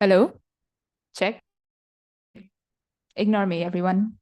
Hello, check. Ignore me, everyone.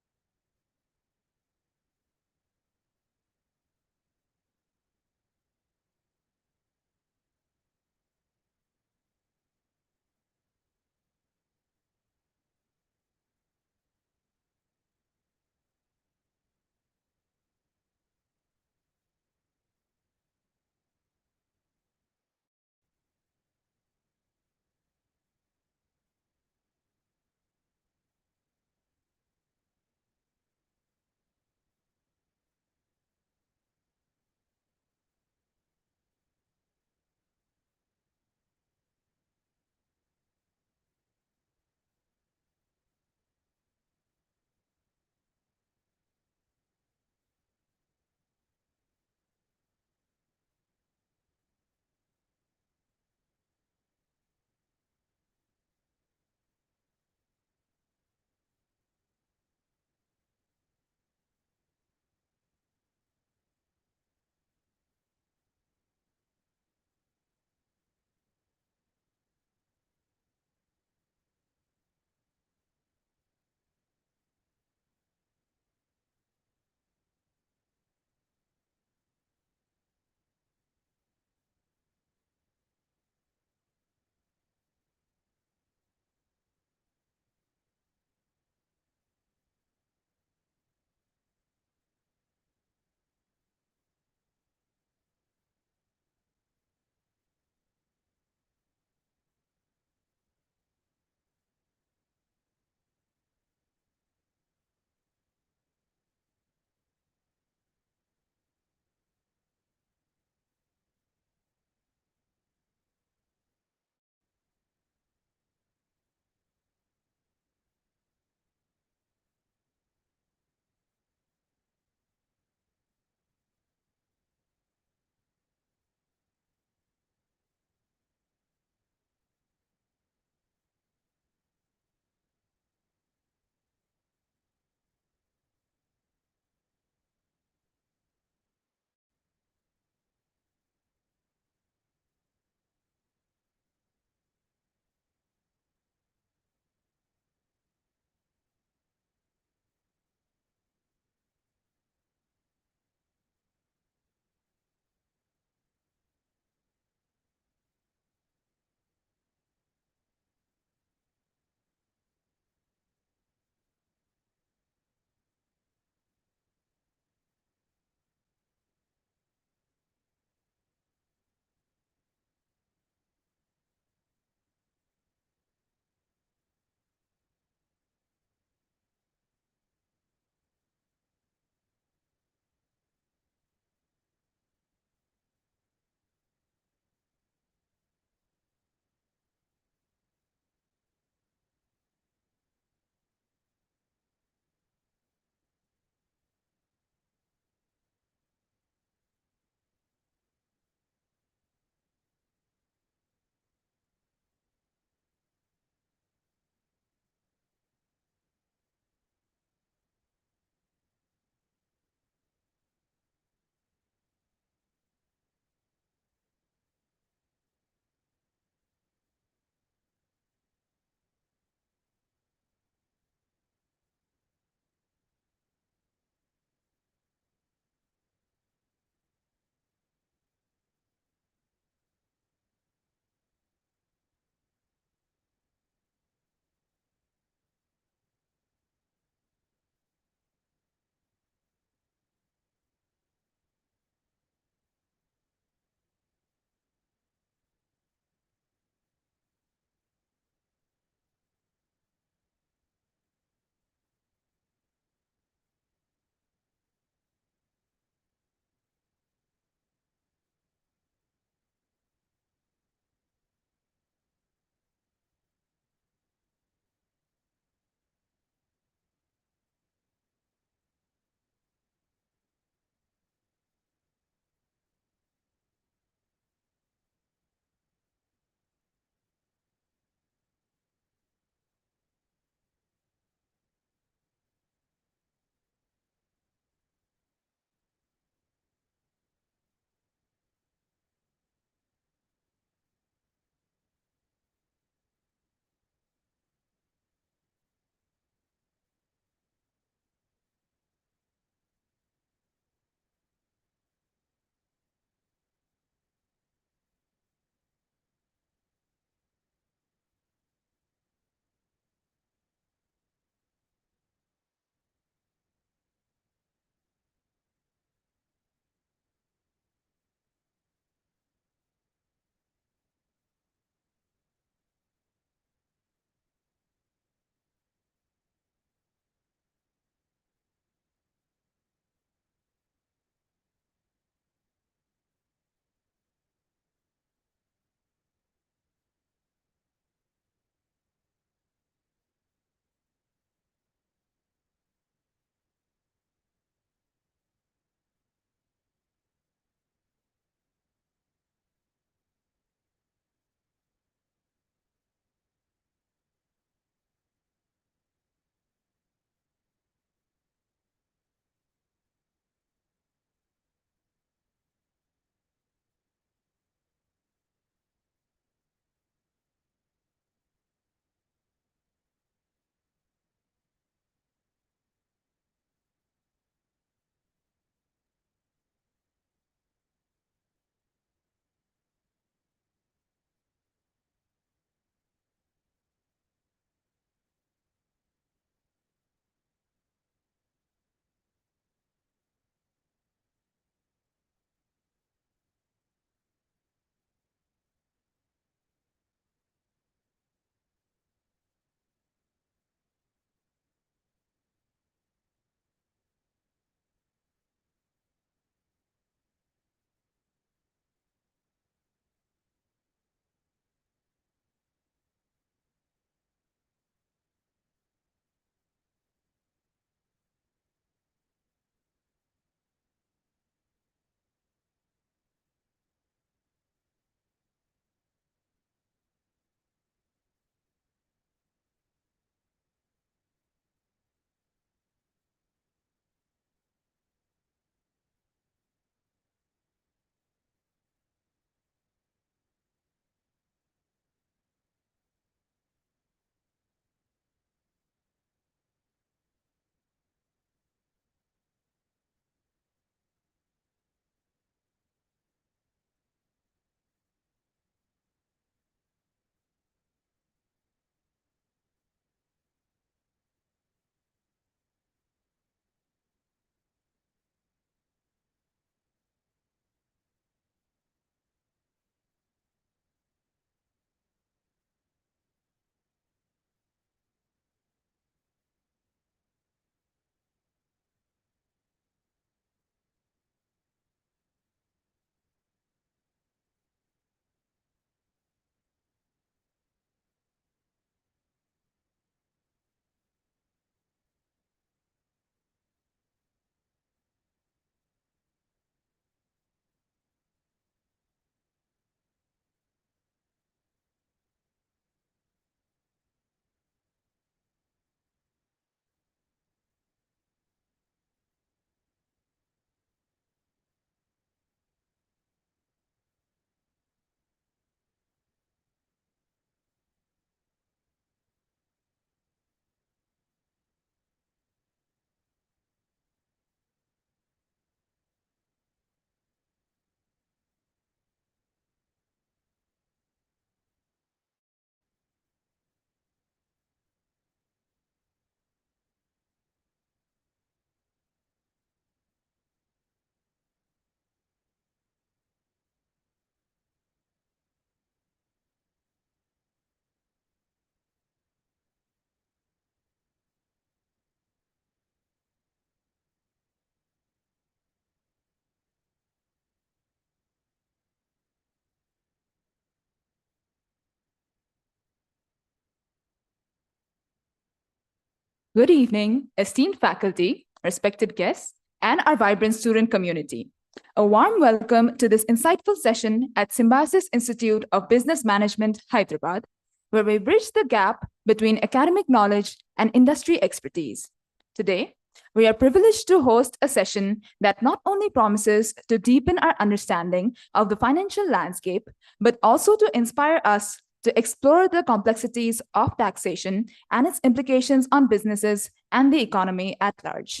Good evening, esteemed faculty, respected guests, and our vibrant student community. A warm welcome to this insightful session at Symbiosis Institute of Business Management, Hyderabad, where we bridge the gap between academic knowledge and industry expertise. Today, we are privileged to host a session that not only promises to deepen our understanding of the financial landscape, but also to inspire us to explore the complexities of taxation and its implications on businesses and the economy at large.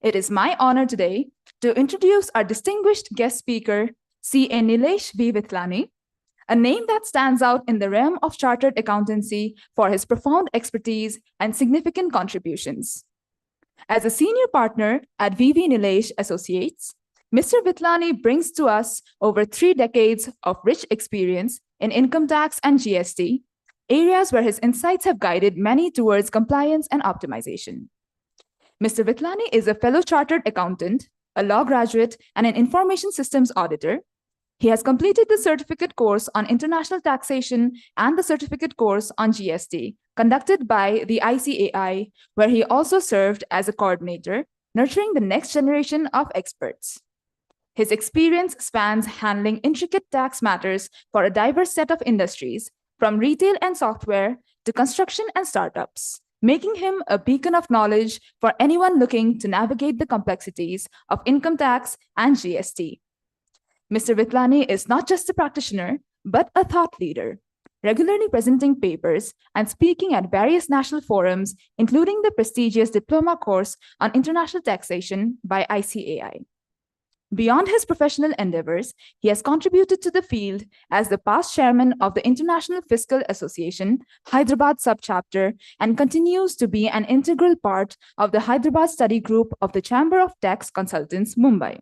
It is my honor today to introduce our distinguished guest speaker, C.A. Nilesh V. Vithlani, a name that stands out in the realm of chartered accountancy for his profound expertise and significant contributions. As a senior partner at VV Nilesh Associates, Mr. Vithlani brings to us over 3 decades of rich experience in income tax and GST, areas where his insights have guided many towards compliance and optimization. Mr. Vithlani is a fellow chartered accountant, a law graduate, and an information systems auditor. He has completed the certificate course on international taxation and the certificate course on GST, conducted by the ICAI, where he also served as a coordinator, nurturing the next generation of experts. His experience spans handling intricate tax matters for a diverse set of industries, from retail and software to construction and startups, making him a beacon of knowledge for anyone looking to navigate the complexities of income tax and GST. Mr. Vithlani is not just a practitioner, but a thought leader, regularly presenting papers and speaking at various national forums, including the prestigious diploma course on international taxation by ICAI. Beyond his professional endeavors, he has contributed to the field as the past chairman of the International Fiscal Association, Hyderabad subchapter, and continues to be an integral part of the Hyderabad study group of the Chamber of Tax Consultants, Mumbai.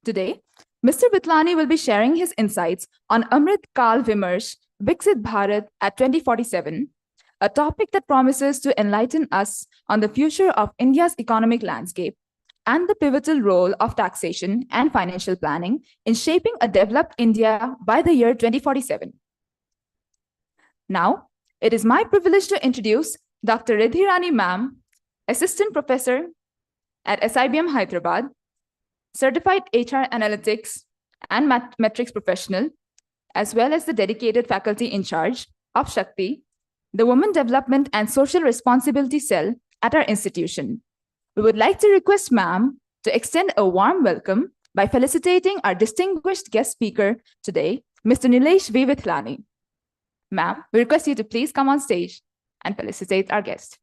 Today, Mr. Vithlani will be sharing his insights on Amrit, Kaal, Vimarsh, Vikasit, Bharat at 2047, a topic that promises to enlighten us on the future of India's economic landscape and the pivotal role of taxation and financial planning in shaping a developed India by the year 2047. Now, it is my privilege to introduce Dr. Ridhirani Ma'am, Assistant Professor at SIBM Hyderabad, Certified HR Analytics and Metrics Professional, as well as the dedicated faculty in charge of Shakti, the Women Development and Social Responsibility Cell at our institution. We would like to request Ma'am to extend a warm welcome by felicitating our distinguished guest speaker today, Mr. Nilesh V. Vithlani. Ma'am, we request you to please come on stage and felicitate our guest.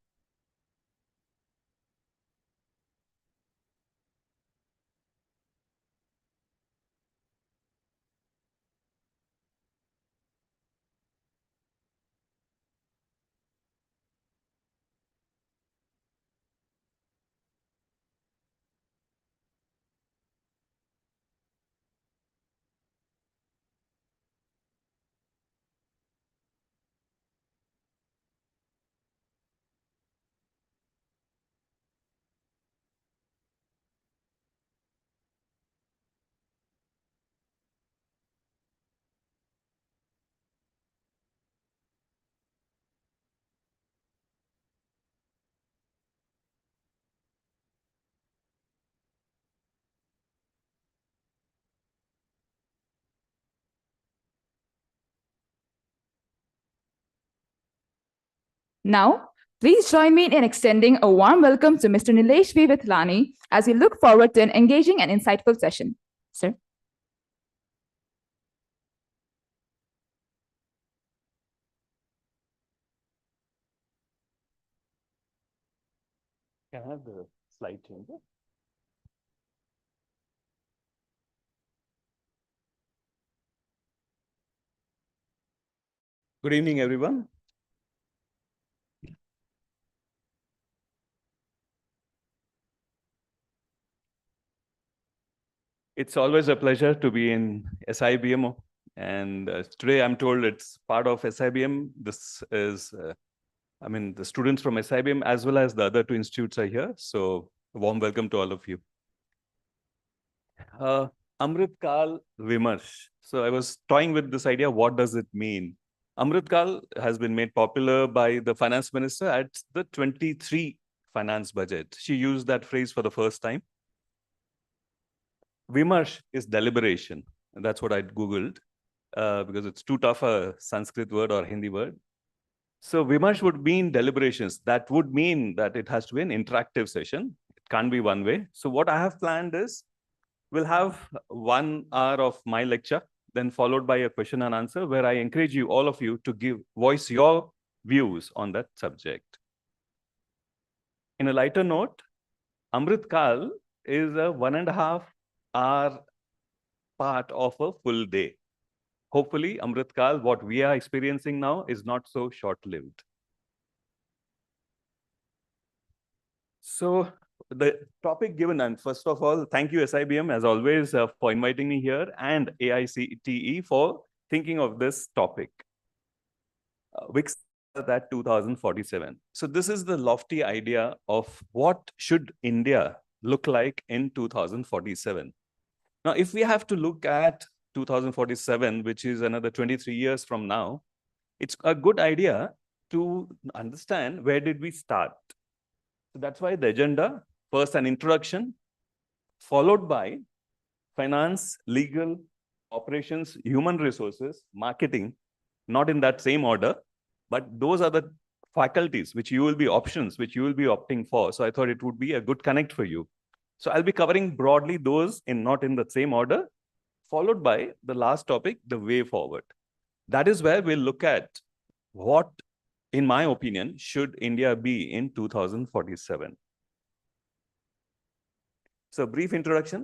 Now, please join me in extending a warm welcome to Mr. Nilesh V. Vithlani as we look forward to an engaging and insightful session. Sir. Can I have the slide changer? Good evening, everyone. It's always a pleasure to be in SIBM, and today I'm told it's part of SIBM. This is, the students from SIBM as well as the other 2 institutes are here. So a warm welcome to all of you. Amrit, Kaal, Vimarsh. So I was toying with this idea, what does it mean? Amrit Kaal has been made popular by the finance minister at the 23 finance budget. She used that phrase for the first time. Vimarsh is deliberation. And that's what I Googled because it's too tough a Sanskrit word or Hindi word. So Vimarsh would mean deliberations. That would mean that it has to be an interactive session. It can't be one way. So what I have planned is we'll have 1 hour of my lecture, then followed by a question and answer where I encourage you, all of you, to voice your views on that subject. In a lighter note, Amrit Kaal is a 1.5 hour part of a full day. Hopefully, Amrit Kaal, what we are experiencing now is not so short-lived. So the topic given, and first of all, thank you SIBM as always for inviting me here, and AICTE for thinking of this topic. Vikasit at 2047. So this is the lofty idea of what should India look like in 2047. Now, if we have to look at 2047, which is another 23 years from now, it's a good idea to understand where did we start. So that's why the agenda, first an introduction, followed by finance, legal, operations, human resources, marketing, not in that same order, but those are the faculties which you will be options, which you will be opting for. So I thought it would be a good connect for you. So I'll be covering broadly those not in the same order, followed by the last topic, the way forward. That is where we'll look at what, in my opinion, should India be in 2047. So brief introduction.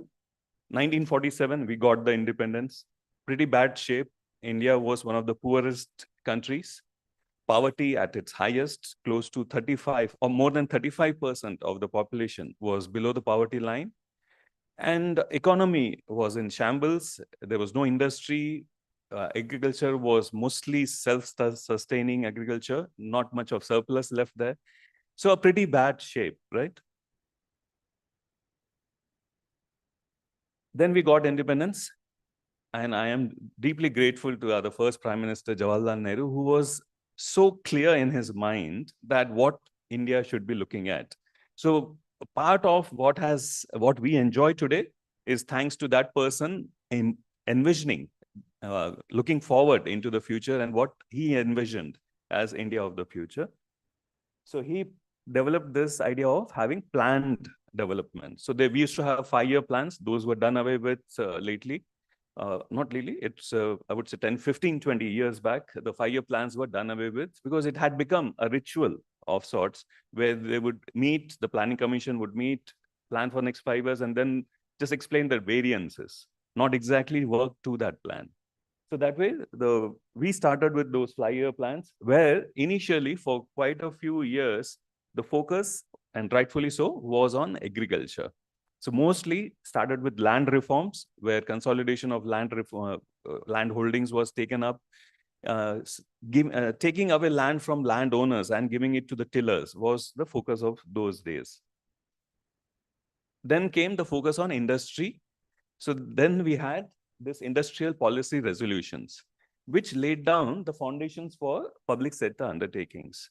1947, we got the independence. Pretty bad shape. India was one of the poorest countries. Poverty at its highest, close to 35 or more than 35% of the population was below the poverty line. And economy was in shambles. There was no industry. Agriculture was mostly self-sustaining agriculture, not much of surplus left there. So a pretty bad shape, right? Then we got independence. And I am deeply grateful to the first Prime Minister, Jawaharlal Nehru, who was so clear in his mind that what India should be looking at. So part of what we enjoy today is thanks to that person envisioning, looking forward into the future and what he envisioned as India of the future. So he developed this idea of having planned development. So we used to have 5-year plans. Those were done away with lately. Not really, it's, I would say 10, 15, 20 years back, the 5-year plans were done away with because it had become a ritual of sorts where they would meet, the planning commission would meet, plan for next 5 years, and then just explain their variances, not exactly work to that plan. So that way, we started with those 5-year plans where initially for quite a few years, the focus, and rightfully so, was on agriculture. So mostly started with land reforms, where consolidation of land holdings was taken up, taking away land from landowners and giving it to the tillers was the focus of those days. Then came the focus on industry. So then we had this industrial policy resolutions, which laid down the foundations for public sector undertakings.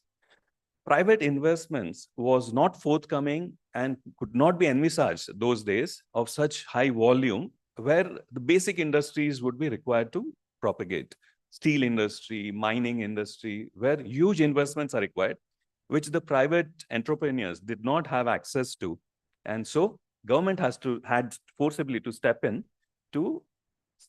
Private investments was not forthcoming and could not be envisaged those days of such high volume where the basic industries would be required to propagate. Steel industry, mining industry, where huge investments are required, which the private entrepreneurs did not have access to. And so government had forcibly to step in to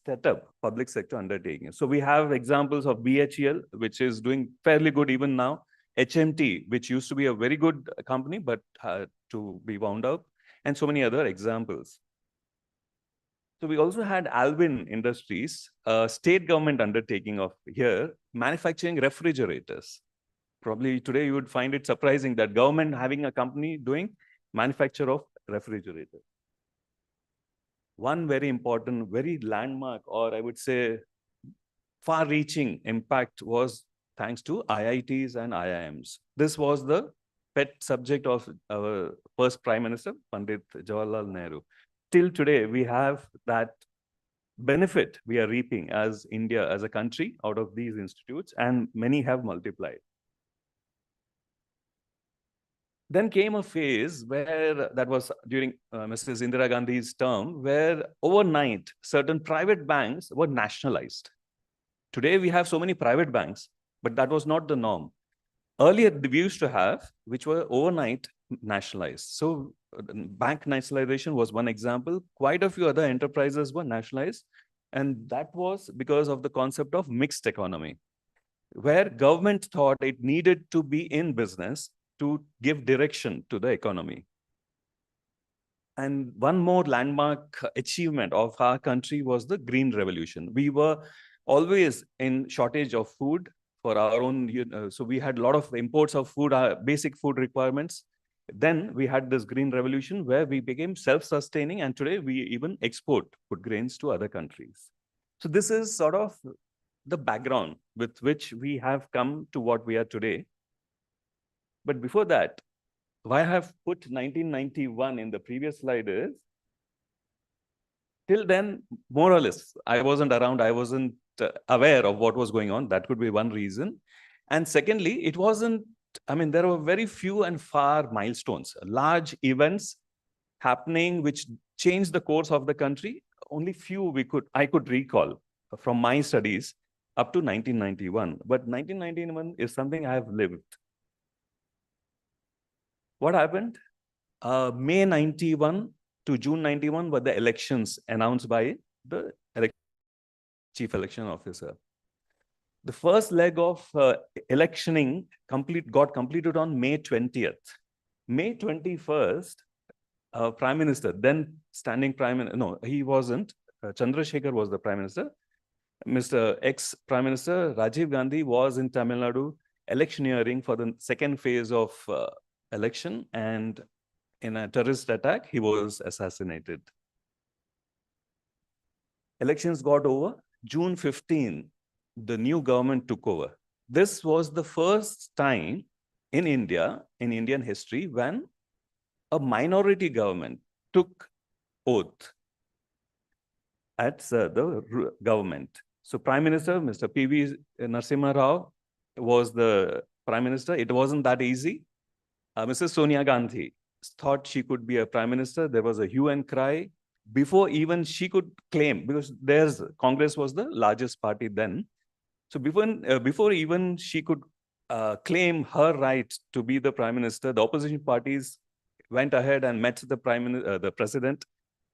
set up public sector undertakings. So we have examples of BHEL, which is doing fairly good even now. HMT, which used to be a very good company, but had to be wound up, and so many other examples. So we also had Alvin Industries, a state government undertaking of here, manufacturing refrigerators. Probably today you would find it surprising that government having a company doing manufacture of refrigerators. One very important, very landmark, or I would say far-reaching impact was thanks to IITs and IIMs. This was the pet subject of our first Prime Minister, Pandit Jawaharlal Nehru. Till today, we have that benefit we are reaping as India, as a country, out of these institutes, and many have multiplied. Then came a phase where, that was during Mrs. Indira Gandhi's term, where overnight certain private banks were nationalized. Today we have so many private banks, but that was not the norm. Earlier, we used to have, which were overnight nationalized. So bank nationalization was one example. Quite a few other enterprises were nationalized. And that was because of the concept of mixed economy, where government thought it needed to be in business to give direction to the economy. And one more landmark achievement of our country was the Green Revolution. We were always in shortage of food for our own, so we had a lot of imports of food, our basic food requirements. Then we had this Green Revolution where we became self-sustaining, and today we even export food grains to other countries. So this is sort of the background with which we have come to what we are today. But before that, why I have put 1991 in the previous slide is, till then, more or less, I wasn't around, I wasn't aware of what was going on. That could be one reason. And secondly, it wasn't, I mean, there were very few and far milestones, large events happening which changed the course of the country. Only few I could recall from my studies up to 1991. But 1991 is something I have lived. What happened? May 91 to June 91 were the elections announced by the chief election officer. The first leg of electioning got completed on May 20th. May 21st, Prime Minister, then standing Prime Minister, no, he wasn't. Chandrasekhar was the Prime Minister. Mr. Ex-Prime Minister Rajiv Gandhi was in Tamil Nadu electioneering for the second phase of election, and in a terrorist attack, he was assassinated. Elections got over. June 15, the new government took over. This was the first time in India, in Indian history, when a minority government took oath at the government. So Prime Minister, Mr. P.V. Narasimha Rao was the Prime Minister. It wasn't that easy. Mrs. Sonia Gandhi thought she could be a Prime Minister. There was a hue and cry before even she could claim, because Congress was the largest party then. So before even she could claim her right to be the Prime Minister, the opposition parties went ahead and met the President,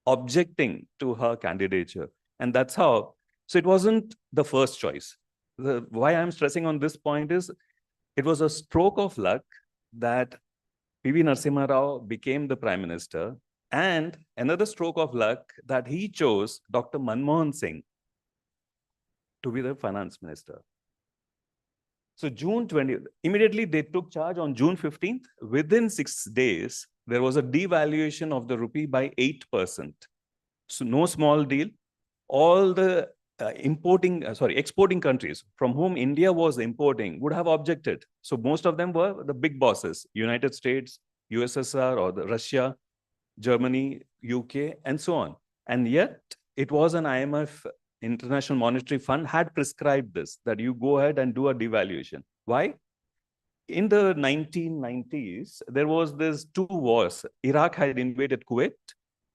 objecting to her candidature. And that's how, so it wasn't the first choice. Why I'm stressing on this point is, it was a stroke of luck that P.V. Narasimha Rao became the Prime Minister, and another stroke of luck that he chose Dr. Manmohan Singh to be the Finance Minister. So June 20th, immediately they took charge on June 15th. Within 6 days, there was a devaluation of the rupee by 8%. So no small deal. All the exporting countries from whom India was importing would have objected. So most of them were the big bosses, United States, USSR, or Russia, Germany, UK, and so on. And yet it was an IMF, International Monetary Fund, had prescribed this, that you go ahead and do a devaluation. Why? In the 1990s, there was this 2 wars. Iraq had invaded Kuwait,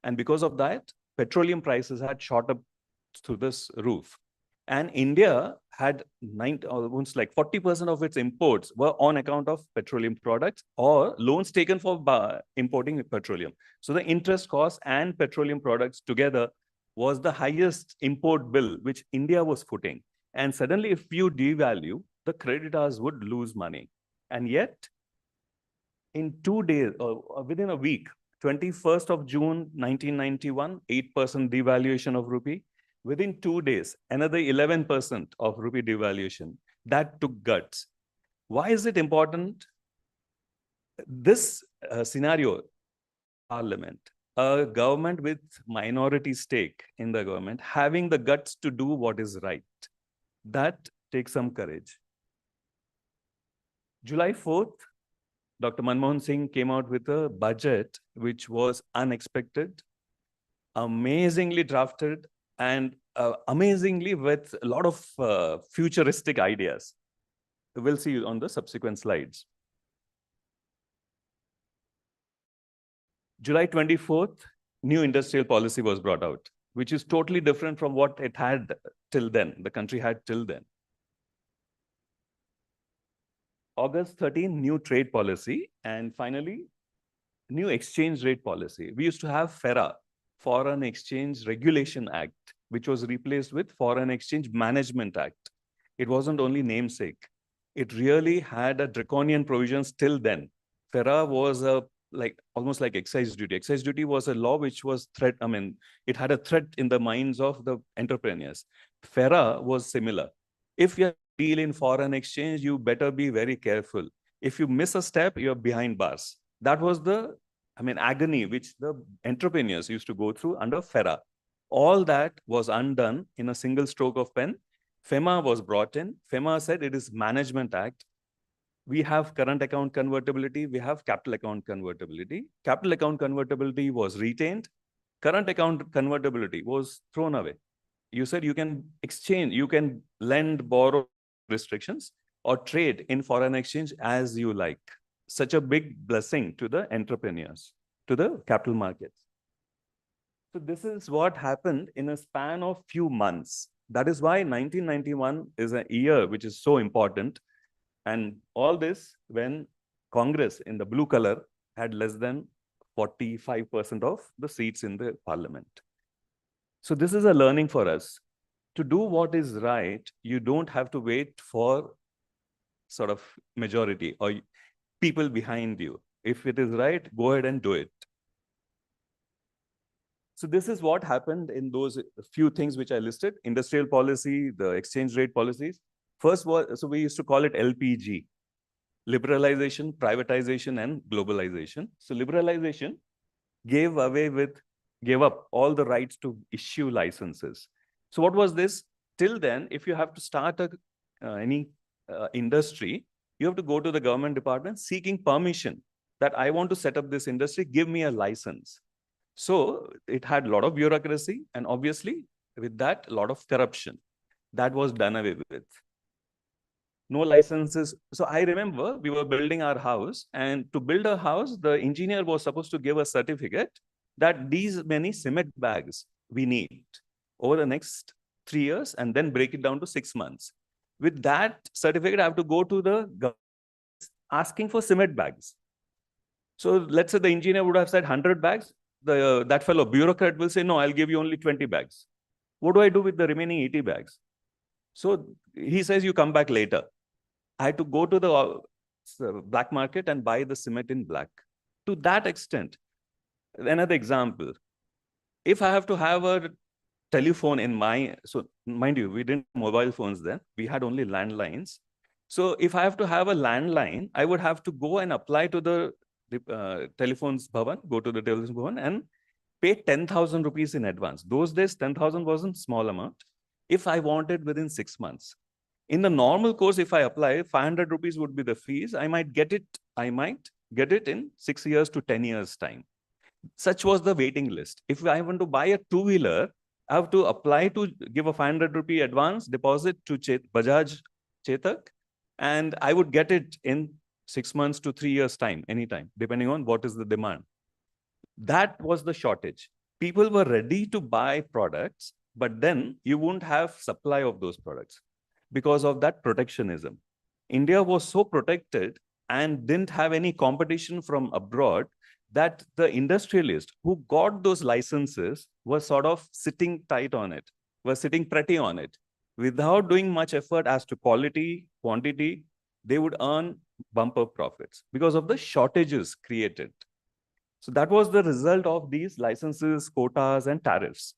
and because of that, petroleum prices had shot up to this roof. And India had almost like 40% of its imports were on account of petroleum products or loans taken for importing petroleum. So the interest cost and petroleum products together was the highest import bill which India was footing. And suddenly, if you devalue, the creditors would lose money. And yet, in 2 days, or within a week, 21st of June, 1991, 8% devaluation of rupee. Within 2 days, another 11% of rupee devaluation. That took guts. Why is it important? This scenario, Parliament, a government with minority stake in the government, having the guts to do what is right, that takes some courage. July 4th, Dr. Manmohan Singh came out with a budget which was unexpected, amazingly drafted, and amazingly with a lot of futuristic ideas. We'll see on the subsequent slides. July 24th, new industrial policy was brought out, which is totally different from what it had till then, the country had till then. August 13, new trade policy. And finally, new exchange rate policy. We used to have FERA, Foreign Exchange Regulation Act, which was replaced with Foreign Exchange Management Act. It wasn't only namesake. It really had a draconian provisions till then. FERA was almost like excise duty. Excise duty was a law which was it had a threat in the minds of the entrepreneurs. FERA was similar. If you deal in foreign exchange, you better be very careful. If you miss a step, you're behind bars. That was the, agony which the entrepreneurs used to go through under FERA. All that was undone in a single stroke of pen. FEMA was brought in. FEMA said it is Management Act. We have current account convertibility. We have capital account convertibility. Capital account convertibility was retained. Current account convertibility was thrown away. You said you can exchange, you can lend, borrow, restrictions, or trade in foreign exchange as you like. Such a big blessing to the entrepreneurs, to the capital markets. So this is what happened in a span of few months. That is why 1991 is a year which is so important. And all this when Congress in the blue color had less than 45% of the seats in the parliament. So this is a learning for us. To do what is right, you don't have to wait for sort of majority or people behind you. If it is right, go ahead and do it. So this is what happened in those few things which I listed: industrial policy, the exchange rate policies. First was, so we used to call it LPG, liberalization, privatization, and globalization. So liberalization gave up all the rights to issue licenses. So what was this? Till then, if you have to start any industry, you have to go to the government department seeking permission that I want to set up this industry, give me a license. So it had a lot of bureaucracy, and obviously with that, a lot of corruption. That was done away with. No licenses. So I remember we were building our house, and to build a house, the engineer was supposed to give a certificate that these many cement bags we need over the next 3 years, and then break it down to 6 months. With that certificate, I have to go to the government asking for cement bags. So let's say the engineer would have said 100 bags. That fellow bureaucrat will say, no, I'll give you only 20 bags. What do I do with the remaining 80 bags? So he says, you come back later. I had to go to the black market and buy the cement in black. To that extent. Another example, if I have to have a telephone in so mind you, we didn't have mobile phones then, we had only landlines. So if I have to have a landline, I would have to go and apply to the telephones bhavan, go to the telephones bhavan and pay 10,000 rupees in advance. Those days, 10,000 wasn't small amount. If I wanted within 6 months. In the normal course, if I apply, 500 rupees would be the fees. I might get it in 6 years to 10 years time. Such was the waiting list. If I want to buy a two-wheeler, I have to apply to give a 500 rupee advance deposit to Bajaj Chetak, and I would get it in 6 months to 3 years time, anytime, depending on what is the demand. That was the shortage. People were ready to buy products, but then you won't have supply of those products because of that protectionism. India was so protected and didn't have any competition from abroad that the industrialists who got those licenses were sort of sitting tight on it, were sitting pretty on it. Without doing much effort as to quality, quantity, they would earn bumper profits because of the shortages created. So that was the result of these licenses, quotas, and tariffs.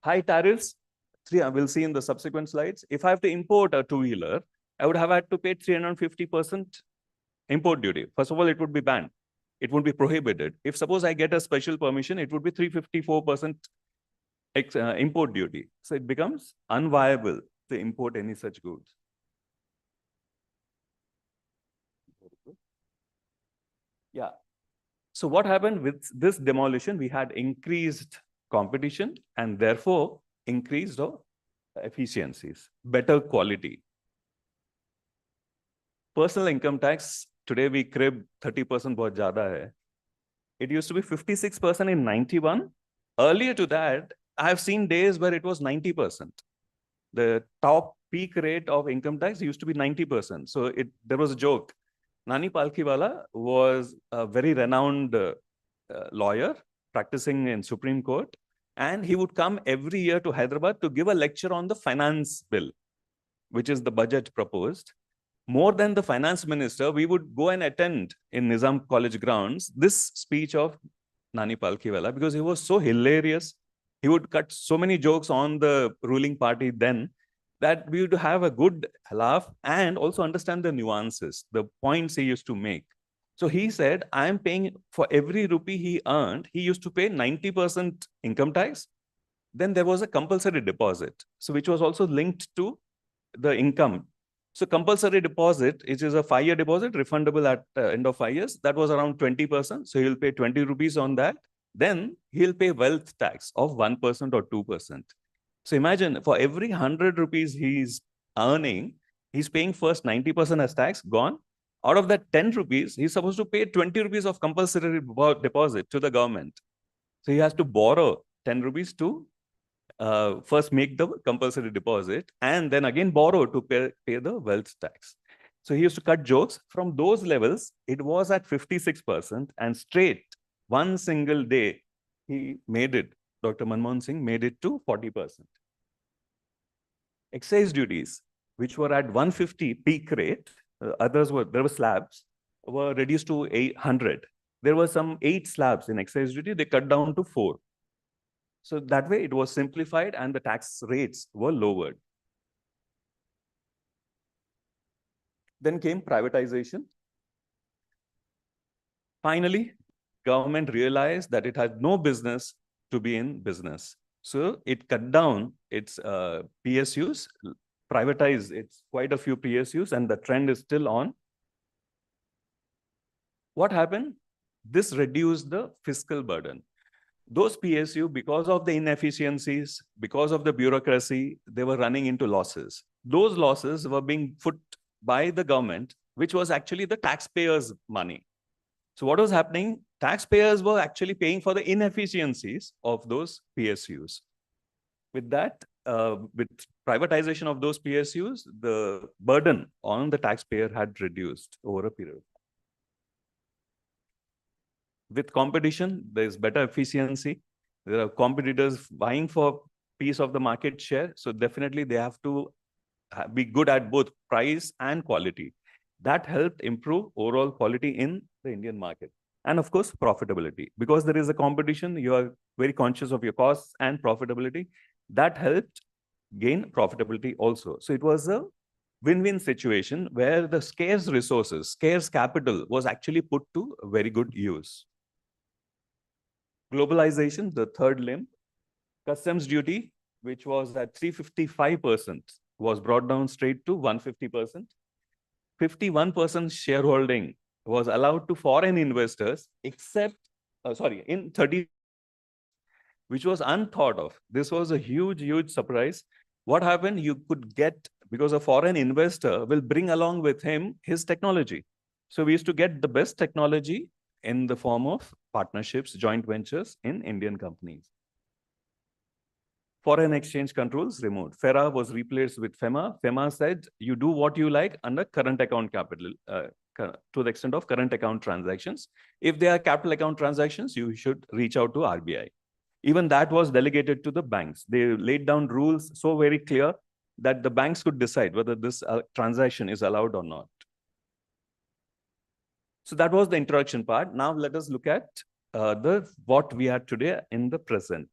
High tariffs, we'll see in the subsequent slides. If I have to import a two-wheeler, I would have had to pay 350% import duty. First of all, it would be banned. It would be prohibited. If suppose I get a special permission, it would be 354% import duty. So it becomes unviable to import any such goods. Yeah. So what happened with this demolition? We had increased competition and therefore increased efficiencies, better quality. Personal income tax, today we crib 30% bahut zyada hai. It used to be 56% in 91. Earlier to that, I have seen days where it was 90%. The top peak rate of income tax used to be 90%. So there was a joke. Nani Palkhiwala was a very renowned lawyer practicing in Supreme Court, and he would come every year to Hyderabad to give a lecture on the finance bill, which is the budget proposed. More than the finance minister, we would go and attend in Nizam College grounds this speech of Nani Palkhiwala because he was so hilarious. He would cut so many jokes on the ruling party then that we would have a good laugh and also understand the nuances, the points he used to make. So he said, I am paying for every rupee he earned, he used to pay 90% income tax. Then there was a compulsory deposit, so which was also linked to the income. So compulsory deposit, it is a 5-year deposit, refundable at the end of 5 years. That was around 20%. So he'll pay 20 rupees on that. Then he'll pay wealth tax of 1% or 2%. So imagine for every 100 rupees he's earning, he's paying first 90% as tax, gone. Out of that 10 rupees, he's supposed to pay 20 rupees of compulsory deposit to the government. So he has to borrow 10 rupees to first make the compulsory deposit and then again borrow to pay the wealth tax. So he used to cut jokes. From those levels, it was at 56%, and straight, one single day, he made it, Dr. Manmohan Singh made it to 40%. Excise duties, which were at 150 peak rate, there were slabs, were reduced to 800. There were some 8 slabs in excise duty, they cut down to 4. So that way it was simplified and the tax rates were lowered. Then came privatization. Finally, government realized that it had no business to be in business. So it cut down its PSUs, privatized its quite a few PSUs, and the trend is still on. What happened? This reduced the fiscal burden. Those PSU, because of the inefficiencies, because of the bureaucracy, they were running into losses. Those losses were being put by the government, which was actually the taxpayers' money. So what was happening? Taxpayers were actually paying for the inefficiencies of those PSUs. With that, with privatization of those PSUs, the burden on the taxpayer had reduced over a period. With competition, there's better efficiency. There are competitors vying for piece of the market share. So definitely they have to be good at both price and quality. That helped improve overall quality in the Indian market. And of course, profitability. Because there is a competition, you are very conscious of your costs and profitability. That helped gain profitability also. So it was a win-win situation where the scarce resources, scarce capital was actually put to very good use. Globalization, the third limb. Customs duty, which was at 355%, was brought down straight to 150%. 51% shareholding was allowed to foreign investors, except, in 30, which was unthought of. This was a huge, huge surprise. What happened? You could get, because a foreign investor will bring along with him his technology. So we used to get the best technology in the form of partnerships, joint ventures in Indian companies. Foreign exchange controls removed. FERA was replaced with FEMA. FEMA said, you do what you like under current account capital, to the extent of current account transactions. If they are capital account transactions, you should reach out to RBI. Even that was delegated to the banks. They laid down rules so very clear that the banks could decide whether this transaction is allowed or not. So that was the introduction part. Now let us look at what we are today in the present.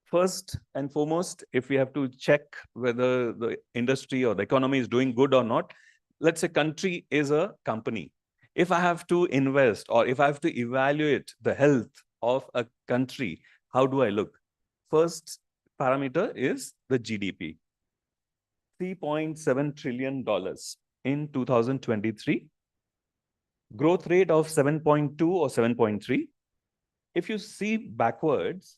First and foremost, if we have to check whether the industry or the economy is doing good or not, let's say country is a company. If I have to invest or if I have to evaluate the health of a country, how do I look? First parameter is the GDP. $3.7 trillion in 2023. Growth rate of 7.2 or 7.3. If you see backwards,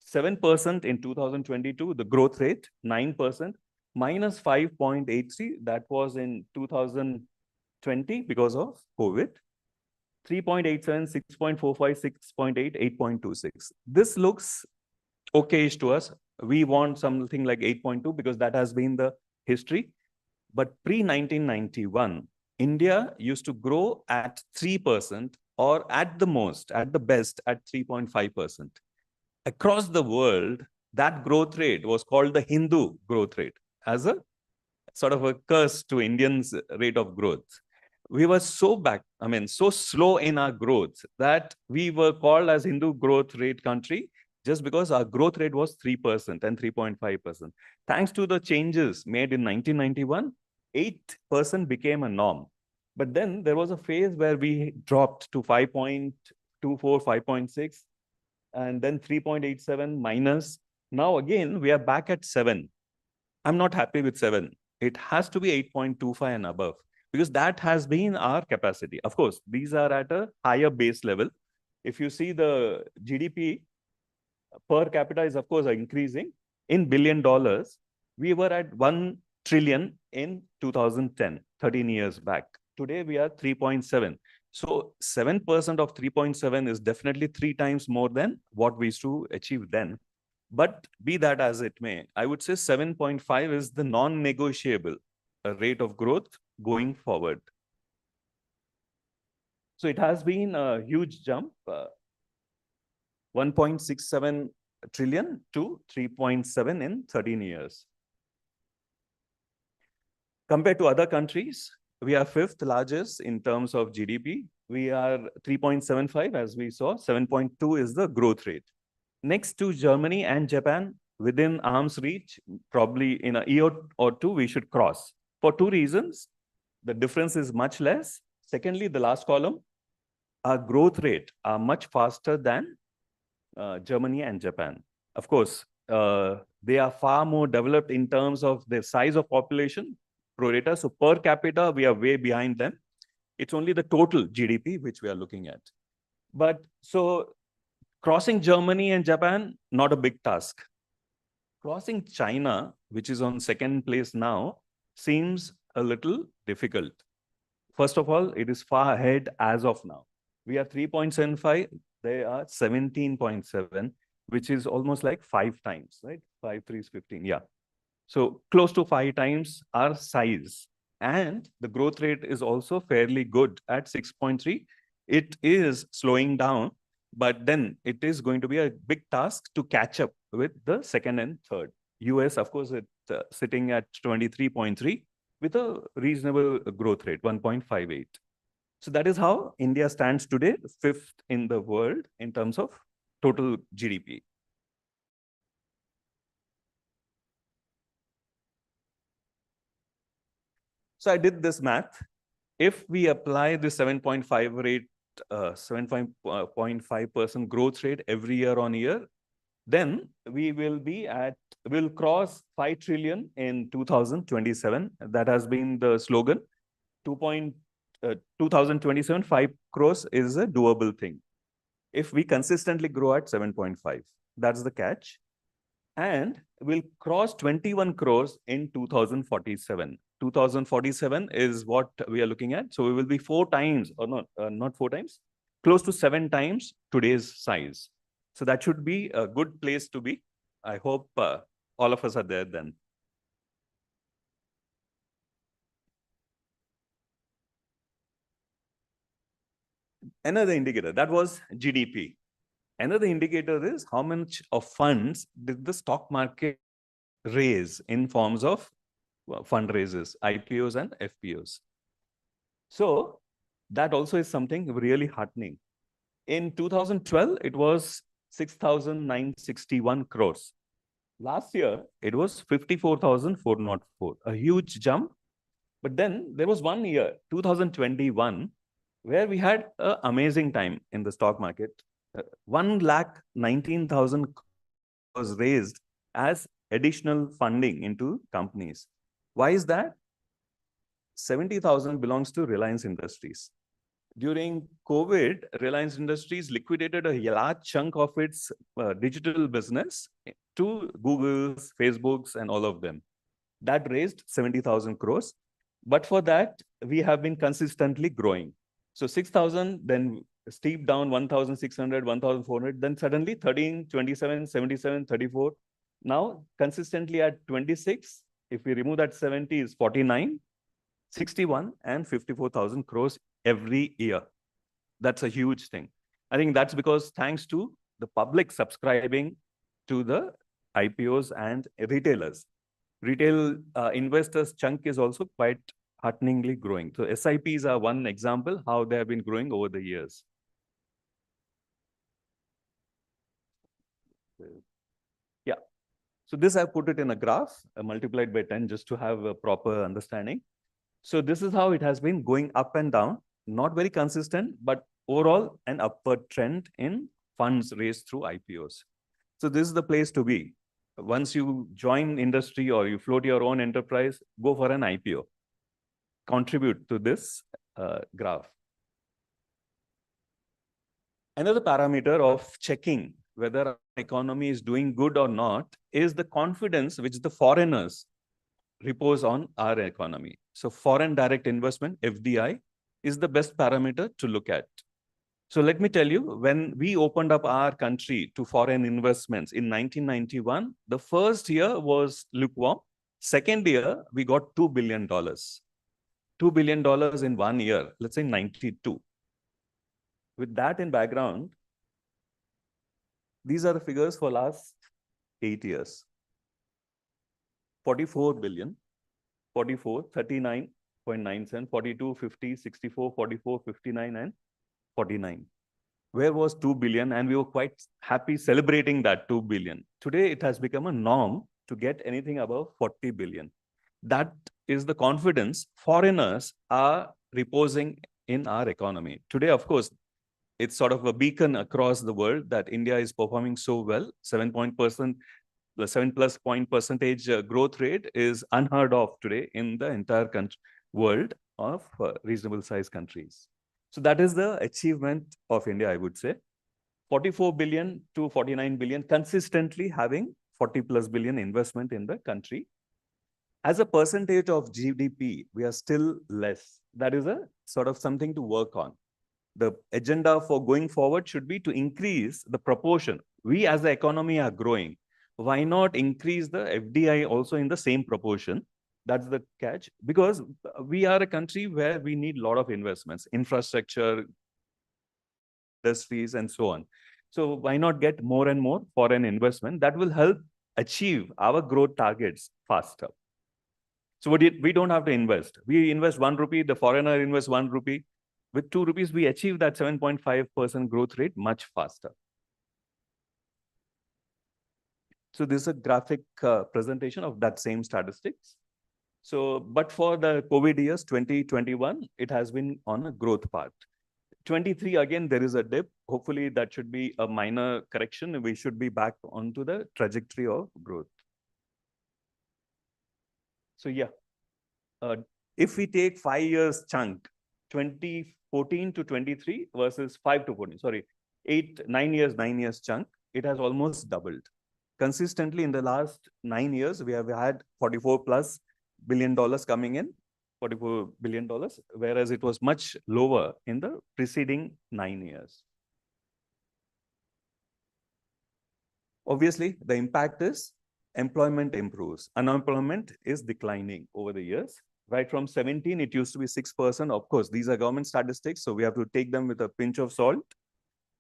7% in 2022, the growth rate, 9%, minus 5.83, that was in 2020 because of COVID. 3.87, 6.45, 6.8, 8.26. This looks okayish to us. We want something like 8.2 because that has been the history. But pre-1991, India used to grow at 3% or at the most, at the best, at 3.5%. Across the world, that growth rate was called the Hindu growth rate as a sort of a curse to Indians' rate of growth. We were so so slow in our growth that we were called as Hindu growth rate country just because our growth rate was 3% and 3.5%. Thanks to the changes made in 1991, 8% became a norm. But then there was a phase where we dropped to 5.24, 5.6, and then 3.87 minus. Now again, we are back at 7. I'm not happy with 7. It has to be 8.25 and above because that has been our capacity. Of course, these are at a higher base level. If you see the GDP per capita is, of course, increasing. In $1 billion, we were at 1 trillion in 2010, 13 years back. Today, we are 3.7. So 7% of 3.7 is definitely 3 times more than what we used to achieve then. But be that as it may, I would say 7.5 is the non-negotiable rate of growth going forward. So it has been a huge jump, 1.67 trillion to 3.7 in 13 years. Compared to other countries, we are 5th largest in terms of GDP. We are 3.75, as we saw. 7.2 is the growth rate. Next to Germany and Japan, within arm's reach, probably in a year or two, we should cross. For 2 reasons. The difference is much less. Secondly, the last column, our growth rate are much faster than Germany and Japan. Of course, they are far more developed in terms of their size of population, pro rata. So per capita, we are way behind them. It's only the total GDP which we are looking at. But so crossing Germany and Japan, not a big task. Crossing China, which is on 2nd place now, seems a little difficult. First of all, it is far ahead as of now. We are 3.75, they are 17.7, which is almost like 5 times, right? 5, 3 is 15, yeah. So close to 5 times our size. And the growth rate is also fairly good at 6.3. It is slowing down, but then it is going to be a big task to catch up with the 2nd and 3rd. US, of course, it's sitting at 23.3 with a reasonable growth rate, 1.58. So that is how India stands today, 5th in the world in terms of total GDP. So I did this math. If we apply the 7.5 rate, 7.5% growth rate every year on year, then we will be at, we'll cross 5 trillion in 2027. That has been the slogan. 2027, 5 crores is a doable thing. If we consistently grow at 7.5, that's the catch. And we'll cross 21 crores in 2047. 2047 is what we are looking at. So we will be 4 times, or not 4 times, close to 7 times today's size. So that should be a good place to be. I hope all of us are there then. Another indicator, that was GDP. Another indicator is how much of funds did the stock market raise in forms of fundraisers, IPOs and FPOs. So that also is something really heartening. In 2012, it was 6,961 crores. Last year, it was 54,404, a huge jump. But then there was one year, 2021, where we had an amazing time in the stock market. 1,19,000 was raised as additional funding into companies. Why is that? 70,000 belongs to Reliance Industries. During COVID, Reliance Industries liquidated a large chunk of its digital business to Google's, Facebook's, and all of them. That raised 70,000 crores. But for that, we have been consistently growing. So 6,000, then steep down 1,600, 1,400, then suddenly 13, 27, 77, 34. Now consistently at 26. If we remove that 70 is 49, 61 and 54,000 crores every year. That's a huge thing. I think that's because thanks to the public subscribing to the IPOs and retailers. Retail investors chunk is also quite hearteningly growing. So SIPs are one example how they have been growing over the years. Yeah. So this I put it in a graph, multiplied by 10, just to have a proper understanding. So this is how it has been going up and down, not very consistent, but overall an upward trend in funds raised through IPOs. So this is the place to be. Once you join industry or you float your own enterprise, go for an IPO. Contribute to this graph. Another parameter of checking whether our economy is doing good or not is the confidence which the foreigners repose on our economy. So foreign direct investment, FDI, is the best parameter to look at. So let me tell you, when we opened up our country to foreign investments in 1991, the first year was lukewarm. Second year, we got $2 billion. $2 billion in 1 year, let's say 92. With that in background, these are the figures for last 8 years. 44 billion, 44, 39.97, 42, 50, 64, 44, 59, and 49. Where was 2 billion? And we were quite happy celebrating that 2 billion. Today, it has become a norm to get anything above 40 billion. That is the confidence foreigners are reposing in our economy. Today, of course, it's sort of a beacon across the world that India is performing so well. The 7+ point percentage growth rate is unheard of today in the entire world of reasonable sized countries. So that is the achievement of India, I would say. 44 billion to 49 billion, consistently having 40+ billion investment in the country. As a percentage of GDP, we are still less. That is a sort of something to work on. The agenda for going forward should be to increase the proportion. We as the economy are growing. Why not increase the FDI also in the same proportion? That's the catch. Because we are a country where we need a lot of investments, infrastructure, industries, and so on. So why not get more and more foreign investment? That will help achieve our growth targets faster. So we don't have to invest. We invest 1 rupee, the foreigner invests 1 rupee. With 2 rupees, we achieve that 7.5% growth rate much faster. So this is a graphic presentation of that same statistics. So, but for the COVID years, 2021, it has been on a growth path. 23, again, there is a dip. Hopefully, that should be a minor correction. We should be back onto the trajectory of growth. So, yeah, if we take 5 years chunk, 2014 to 23 versus 5 to 14, sorry, 9 years chunk, it has almost doubled. Consistently in the last 9 years, we have had $44+ billion coming in, $44 billion, whereas it was much lower in the preceding 9 years. Obviously, the impact is employment improves. Unemployment is declining over the years. Right from 17, it used to be 6%. Of course, these are government statistics, so we have to take them with a pinch of salt.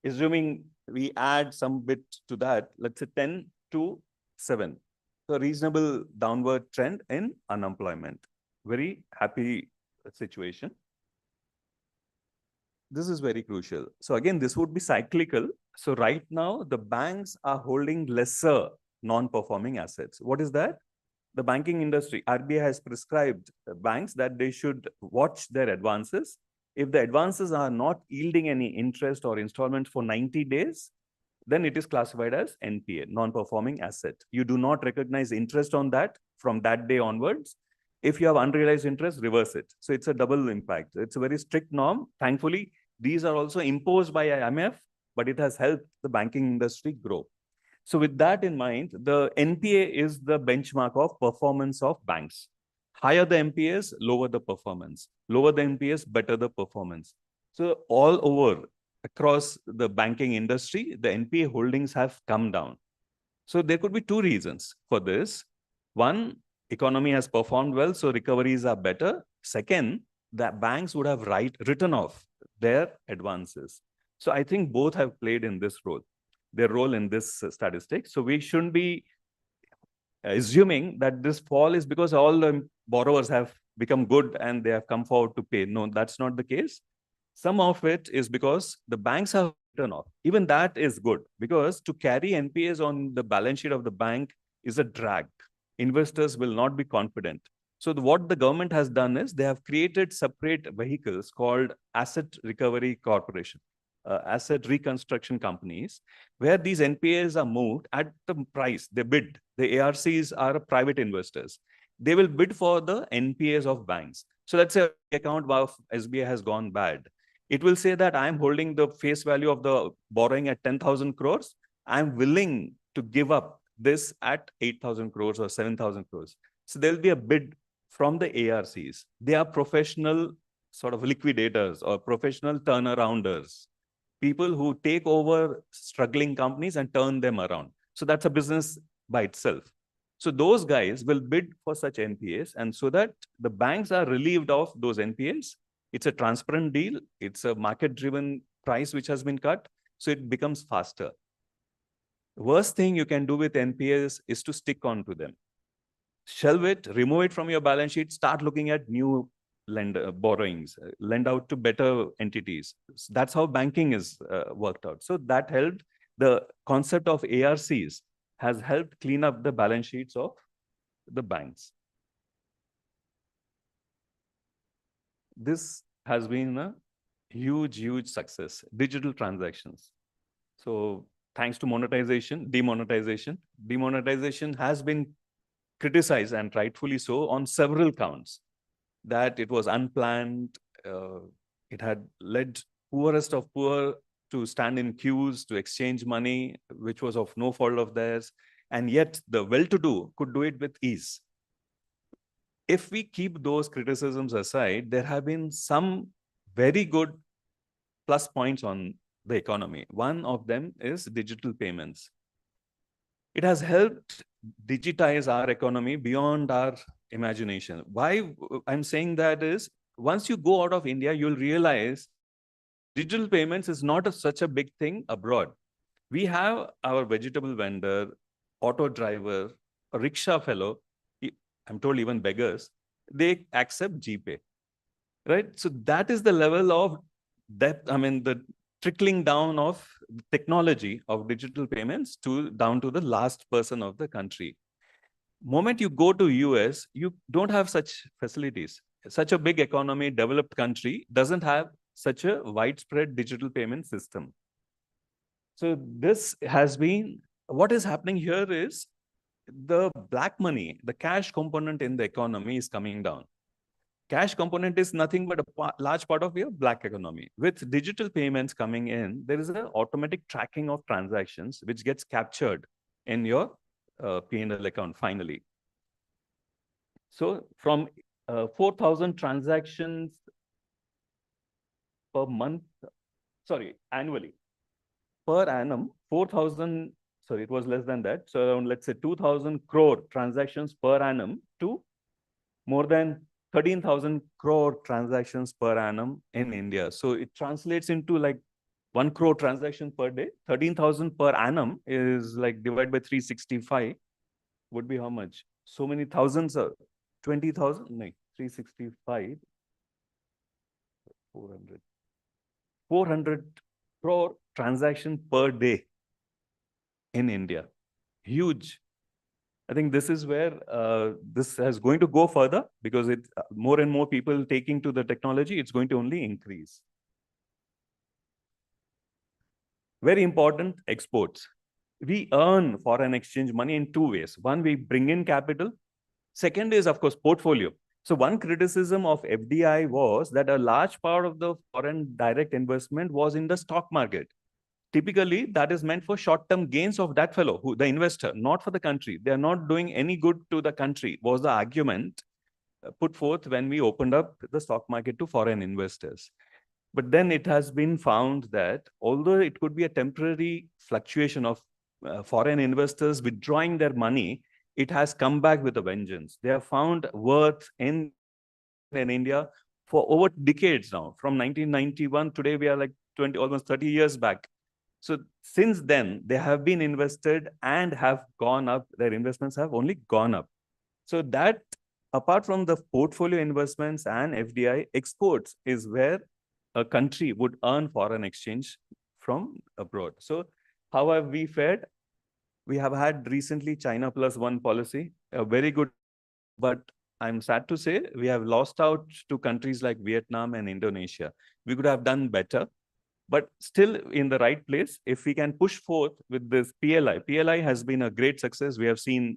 Assuming we add some bit to that, let's say 10 to 7. So reasonable downward trend in unemployment. Very happy situation. This is very crucial. So again, this would be cyclical. So right now, the banks are holding lesser non-performing assets. What is that? The banking industry, RBI has prescribed banks that they should watch their advances. If the advances are not yielding any interest or installments for 90 days, then it is classified as NPA, non-performing asset. You do not recognize interest on that from that day onwards. If you have unrealized interest, reverse it. So it's a double impact. It's a very strict norm. Thankfully, These are also imposed by IMF, but it has helped the banking industry grow. So with that in mind, the NPA is the benchmark of performance of banks. Higher the NPAs, lower the performance. Lower the NPAs, better the performance. So all over, across the banking industry, the NPA holdings have come down. So there could be two reasons for this. One, economy has performed well, so recoveries are better. Second, that banks would have written off their advances. So I think both have played in this role, their role in this statistic. So we shouldn't be assuming that this fall is because all the borrowers have become good and they have come forward to pay. No, that's not the case. Some of it is because the banks have written off. Even that is good, because to carry NPAs on the balance sheet of the bank is a drag. Investors will not be confident. So what the government has done is they have created separate vehicles called Asset Recovery Corporation, asset reconstruction companies, where these NPAs are moved at the price they bid. The ARCs are private investors. They will bid for the NPAs of banks. So let's say account of SBI has gone bad. It will say that I'm holding the face value of the borrowing at 10,000 crores. I'm willing to give up this at 8,000 crores or 7,000 crores. So there'll be a bid from the ARCs. They are professional sort of liquidators or professional turnarounders, people who take over struggling companies and turn them around. So that's a business by itself. So those guys will bid for such NPAs, and so that the banks are relieved of those NPAs. It's a transparent deal. It's a market-driven price which has been cut, so it becomes faster. Worst thing you can do with NPAs is to stick on to them. Shelve it, remove it from your balance sheet, start looking at new borrowings, lend out to better entities. That's how banking is worked out. So that helped. The concept of ARCs has helped clean up the balance sheets of the banks. This has been a huge, huge success. Digital transactions. So thanks to demonetization has been criticized, and rightfully so, on several counts. That it was unplanned, it had led poorest of poor to stand in queues to exchange money, which was of no fault of theirs, and yet the well-to-do could do it with ease. If we keep those criticisms aside, there have been some very good plus points on the economy. One of them is digital payments. It has helped digitize our economy beyond our imagination. Why I'm saying that is, once you go out of India, you'll realize digital payments is not such a big thing abroad. We have our vegetable vendor, auto driver, a rickshaw fellow, I'm told even beggars, they accept GPay, right? So that is the level of depth, the trickling down of technology of digital payments down to the last person of the country. Moment you go to US, you don't have such facilities. Such a big economy, developed country doesn't have such a widespread digital payment system. So this has been, what is happening here is the black money, the cash component in the economy is coming down. Cash component is nothing but a large part of your black economy. With digital payments coming in, there is an automatic tracking of transactions which gets captured in your P&L account finally. So from 4,000 transactions per month, annually, per annum, 4,000, it was less than that. So around, let's say 2,000 crore transactions per annum to more than 13,000 crore transactions per annum in India. So it translates into like 1 crore transaction per day. 13,000 per annum is like divided by 365 would be how much? So many thousands of 20,000, no, 365, 400 crore transaction per day in India. Huge. I think this is where this is going to go further, because it's more and more people taking to the technology, it's going to only increase. Very important, exports. We earn foreign exchange money in two ways. One, we bring in capital. Second is, of course, portfolio. So one criticism of FDI was that a large part of the foreign direct investment was in the stock market. Typically, that is meant for short-term gains of that fellow, who the investor, not for the country. They are not doing any good to the country, was the argument put forth when we opened up the stock market to foreign investors. But then it has been found that although it could be a temporary fluctuation of foreign investors withdrawing their money, it has come back with a vengeance. They have found worth in India for over decades now. From 1991, today we are like 20, almost 30 years back. So since then, they have been invested and have gone up. Their investments have only gone up. So that, apart from the portfolio investments and FDI, exports is where a country would earn foreign exchange from abroad. So how have we fared? We have had recently China +1 policy, a very good, but I'm sad to say we have lost out to countries like Vietnam and Indonesia. We could have done better, but still in the right place. If we can push forth with this PLI has been a great success. We have seen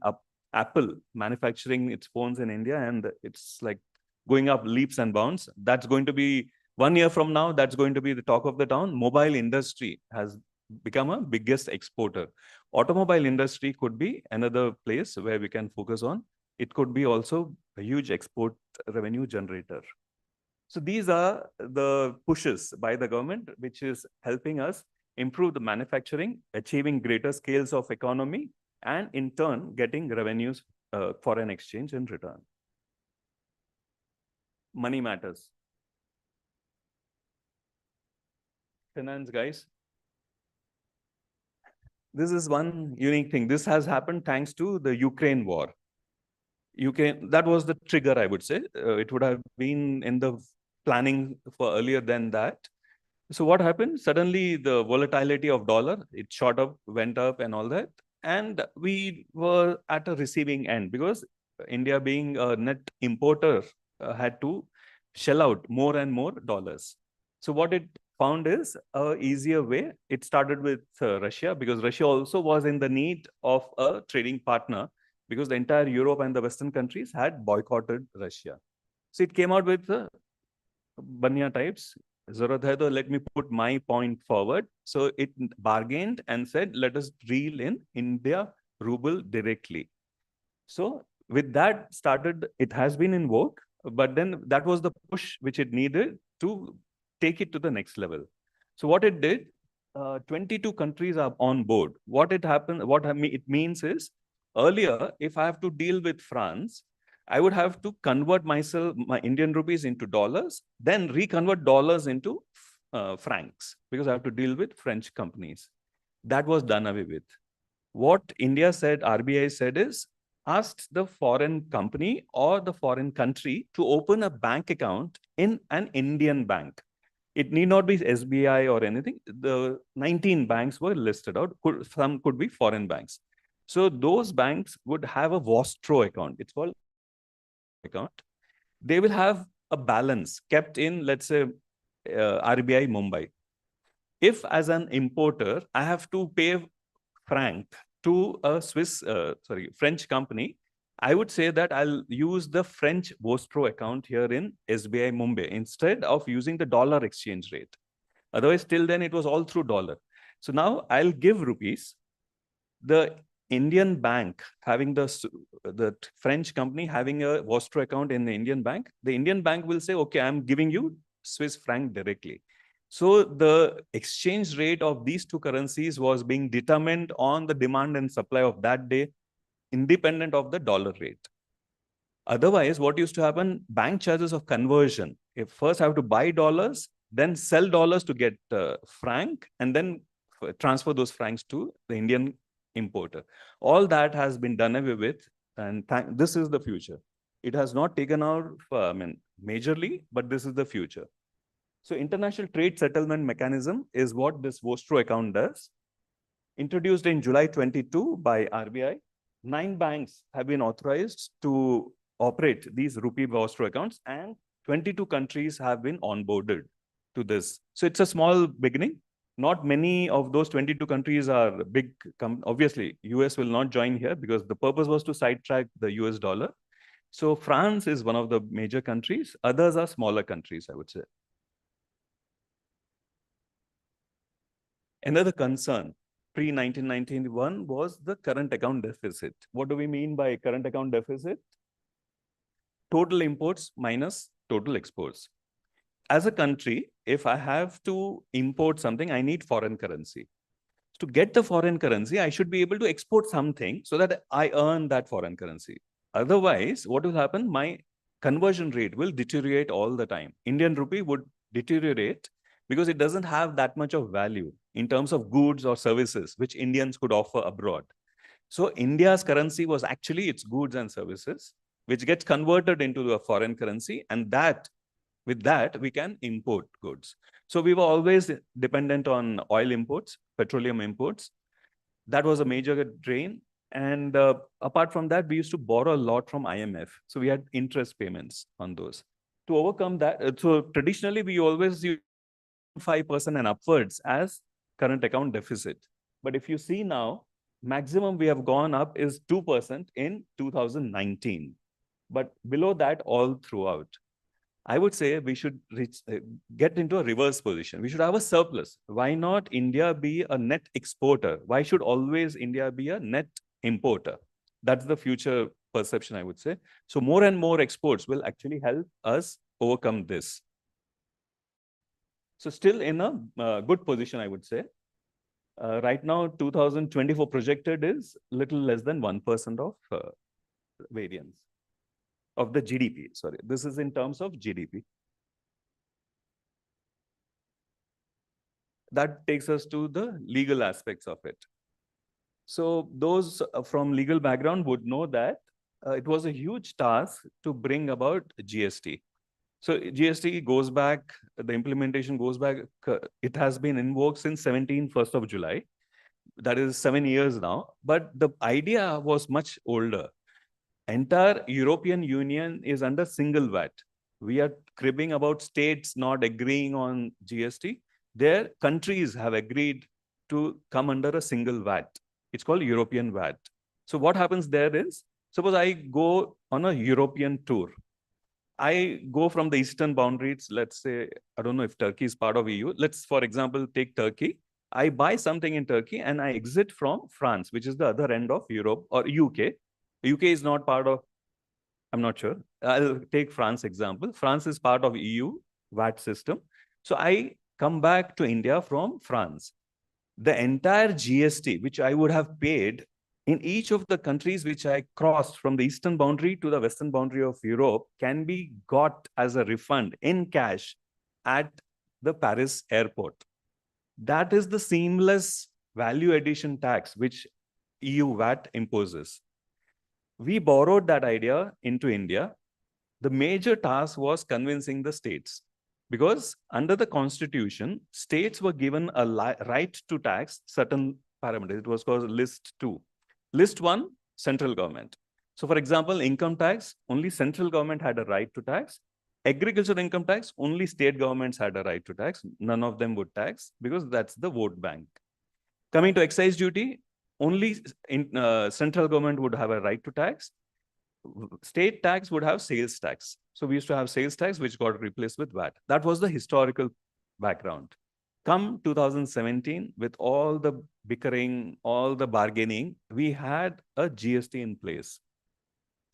Apple manufacturing its phones in India, and it's like going up leaps and bounds. That's going to be 1 year from now, that's going to be the talk of the town. Mobile industry has become a biggest exporter. Automobile industry could be another place where we can focus on. It could be also a huge export revenue generator. So these are the pushes by the government, which is helping us improve the manufacturing, achieving greater scales of economy, and in turn, getting revenues, foreign exchange in return. Money matters. Finance, guys. This is one unique thing. This has happened thanks to the Ukraine war. Ukraine, that was the trigger, I would say. It would have been in the planning for earlier than that. So what happened? Suddenly, the volatility of dollar, it shot up, went up and all that. And we were at a receiving end because India, being a net importer, had to shell out more and more dollars. So what it found is a easier way. It started with Russia, because Russia also was in the need of a trading partner, because the entire Europe and the Western countries had boycotted Russia. So it came out with Banya types. Zarat hai to let me put my point forward. So it bargained and said, let us deal in India ruble directly. So with that started, it has been in vogue, but then that was the push which it needed to take it to the next level. So what it did, 22 countries are on board. What it means is, earlier, if I have to deal with France, I would have to convert my Indian rupees into dollars, then reconvert dollars into francs, because I have to deal with French companies. That was done away with. What India said, RBI said is, asked the foreign company or the foreign country to open a bank account in an Indian bank. It need not be SBI or anything. The 19 banks were listed out. Some could be foreign banks. So those banks would have a Vostro account. It's called account. They will have a balance kept in, let's say, RBI Mumbai. If as an importer, I have to pay franc to a French company, I would say that I'll use the French Vostro account here in SBI Mumbai instead of using the dollar exchange rate. Otherwise, till then, it was all through dollar. So now I'll give rupees. The Indian bank having the French company having a Vostro account in the Indian bank, the Indian bank will say, okay, I'm giving you Swiss franc directly. So the exchange rate of these two currencies was being determined on the demand and supply of that day, independent of the dollar rate. Otherwise, what used to happen, bank charges of conversion. If first I have to buy dollars, then sell dollars to get franc, and then transfer those francs to the Indian importer. All that has been done away with, and this is the future. It has not taken out, majorly, but this is the future. So international trade settlement mechanism is what this Vostro account does. Introduced in July 22 by RBI, 9 banks have been authorized to operate these rupee Vostro accounts, and 22 countries have been onboarded to this. So it's a small beginning. Not many of those 22 countries are big. Obviously, US will not join here because the purpose was to sidetrack the US dollar. So France is one of the major countries. Others are smaller countries, I would say. Another concern pre-1991 was the current account deficit. What do we mean by current account deficit? Total imports minus total exports. As a country, if I have to import something, I need foreign currency. To get the foreign currency, I should be able to export something so that I earn that foreign currency. Otherwise, what will happen? My conversion rate will deteriorate all the time. Indian rupee would deteriorate because it doesn't have that much of value in terms of goods or services which Indians could offer abroad. So India's currency was actually its goods and services, which gets converted into a foreign currency, and that with that, we can import goods. So we were always dependent on oil imports, petroleum imports. That was a major drain. And apart from that, we used to borrow a lot from IMF. So we had interest payments on those. To overcome that, so traditionally, we always use 5% and upwards as current account deficit. But if you see now, maximum we have gone up is 2% in 2019. But below that, all throughout. I would say we should get into a reverse position. We should have a surplus. Why not India be a net exporter? Why should always India be a net importer? That's the future perception, I would say. So more and more exports will actually help us overcome this. So still in a good position, I would say. Right now, 2024 projected is little less than 1% of variance. Of the GDP, sorry. This is in terms of GDP. That takes us to the legal aspects of it. So those from legal background would know that it was a huge task to bring about GST. So GST goes back, the implementation goes back, it has been invoked since 1st of July. That is 7 years now. But the idea was much older. Entire European Union is under single VAT. We are cribbing about states not agreeing on GST. Their countries have agreed to come under a single VAT. It's called European VAT. So what happens there is, suppose I go on a European tour. I go from the eastern boundaries, let's say, I don't know if Turkey is part of EU. Let's, for example, take Turkey. I buy something in Turkey and I exit from France, which is the other end of Europe, or UK. UK is not part of, I'm not sure. I'll take France example. France is part of EU VAT system. So I come back to India from France. The entire GST, which I would have paid in each of the countries which I crossed from the eastern boundary to the western boundary of Europe, can be got as a refund in cash at the Paris airport. That is the seamless value addition tax which EU VAT imposes. We borrowed that idea into India. The major task was convincing the states, because under the constitution, states were given a right to tax certain parameters. It was called list 2. List 1, central government. So for example, income tax, only central government had a right to tax. Agricultural income tax, only state governments had a right to tax. None of them would tax because that's the vote bank. Coming to excise duty, only central government would have a right to tax. State tax would have sales tax. So we used to have sales tax, which got replaced with VAT. That was the historical background. Come 2017, with all the bickering, all the bargaining, we had a GST in place.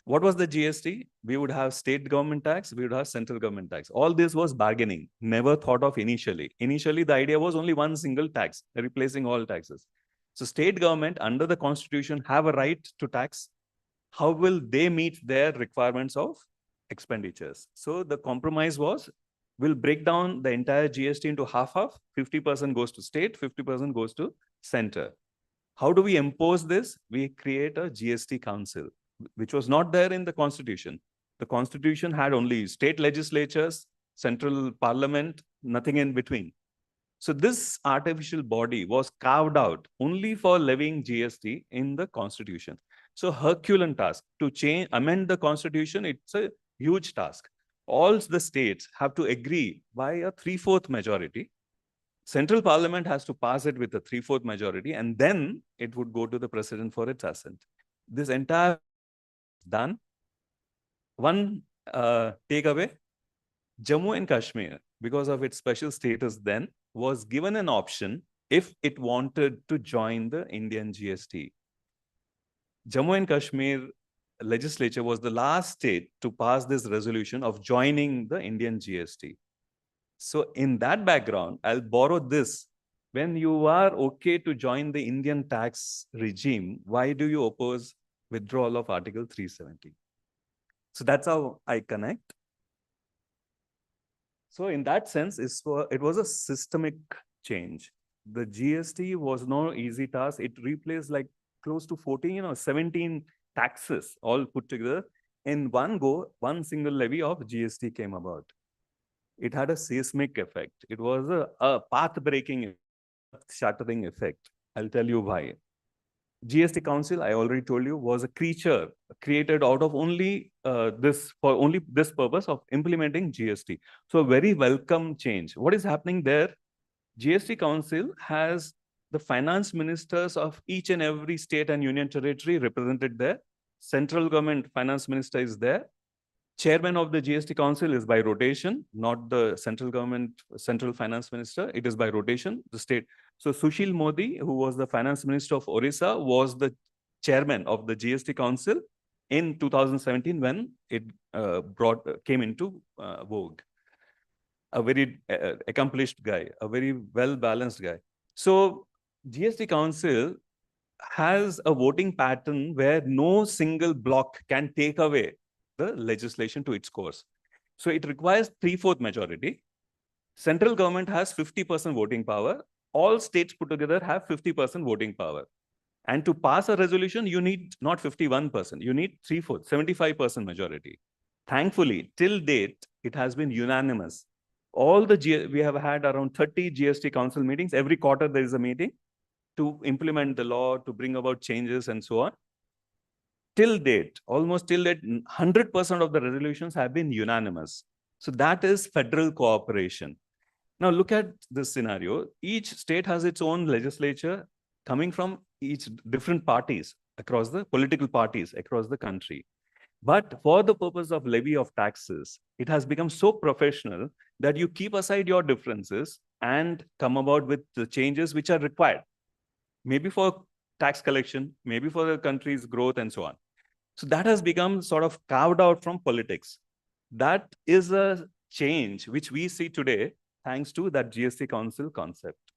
What was the GST? We would have state government tax, we would have central government tax. All this was bargaining, never thought of initially. Initially, the idea was only one single tax, replacing all taxes. So state government under the constitution have a right to tax. How will they meet their requirements of expenditures? So the compromise was, we'll break down the entire GST into half-half. 50% goes to state, 50% goes to center. How do we impose this? We create a GST council, which was not there in the constitution. The constitution had only state legislatures, central parliament, nothing in between. So this artificial body was carved out only for levying GST in the constitution. So Herculean task to amend the constitution, it's a huge task. All the states have to agree by a 3/4 majority. Central parliament has to pass it with a 3/4 majority, and then it would go to the president for its assent. This entire done. One takeaway, Jammu and Kashmir, because of its special status then, was given an option if it wanted to join the Indian GST. Jammu and Kashmir legislature was the last state to pass this resolution of joining the Indian GST. So in that background, I'll borrow this. When you are okay to join the Indian tax regime, why do you oppose withdrawal of Article 370? So that's how I connect. So in that sense, it was a systemic change. The GST was no easy task. It replaced like close to 14, 17 taxes all put together. In one go, one single levy of GST came about. It had a seismic effect. It was a path-breaking, shattering effect. I'll tell you why. GST Council, I already told you, was a creature created out of only this purpose of implementing GST. So a very welcome change. What is happening there? GST Council has the finance ministers of each and every state and union territory represented there. Central government finance minister is there. Chairman of the GST Council is by rotation, not the central government, central finance minister. It is by rotation, the state. So Sushil Modi, who was the finance minister of Orissa, was the chairman of the GST Council in 2017 when it came into vogue. A very accomplished guy, a very well-balanced guy. So GST Council has a voting pattern where no single bloc can take away the legislation to its course. So it requires 3/4 majority. Central government has 50% voting power. All states put together have 50% voting power. And to pass a resolution, you need not 51%, you need 3/4, 75% majority. Thankfully, till date, it has been unanimous. We have had around 30 GST council meetings. Every quarter there is a meeting to implement the law, to bring about changes and so on. Till date, almost till date, 100% of the resolutions have been unanimous. So that is federal cooperation. Now look at this scenario. Each state has its own legislature coming from each different parties across the political parties across the country. But for the purpose of levy of taxes, it has become so professional that you keep aside your differences and come about with the changes which are required. Maybe for tax collection, maybe for the country's growth and so on. So that has become sort of carved out from politics. That is a change which we see today thanks to that GST Council concept.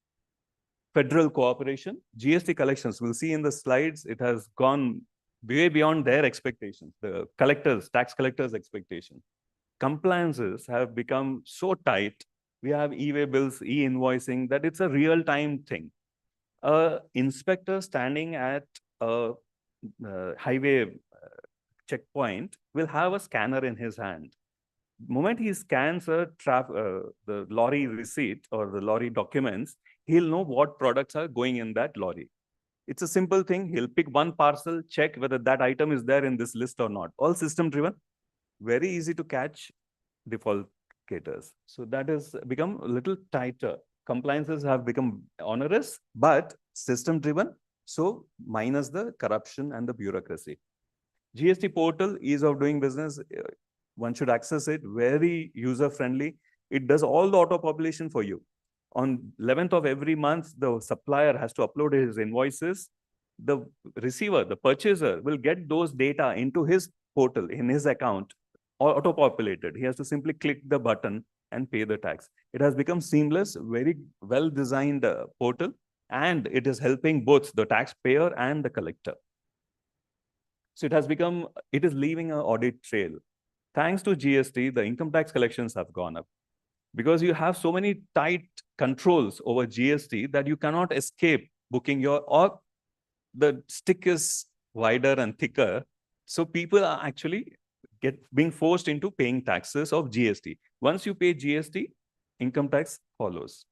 Federal cooperation, GST collections, we'll see in the slides, it has gone way beyond their expectations, the collectors, tax collectors' expectation. Compliances have become so tight. We have e-way bills, e-invoicing, that it's a real-time thing. An inspector standing at a highway checkpoint will have a scanner in his hand. The moment he scans the lorry receipt or the lorry documents, he'll know what products are going in that lorry. It's a simple thing. He'll pick one parcel, check whether that item is there in this list or not. All system driven, very easy to catch defaulters. So that has become a little tighter. Compliances have become onerous, but system driven. So minus the corruption and the bureaucracy. GST portal, ease of doing business, one should access it, very user-friendly. It does all the auto-population for you. On 11th of every month, the supplier has to upload his invoices. The receiver, the purchaser, will get those data into his portal, in his account, auto-populated. He has to simply click the button and pay the tax. It has become seamless, very well-designed portal, and it is helping both the taxpayer and the collector. So it is leaving an audit trail. Thanks to GST, the income tax collections have gone up because you have so many tight controls over GST that you cannot escape booking or the stick is wider and thicker. So people are actually being forced into paying taxes of GST. Once you pay GST, income tax follows.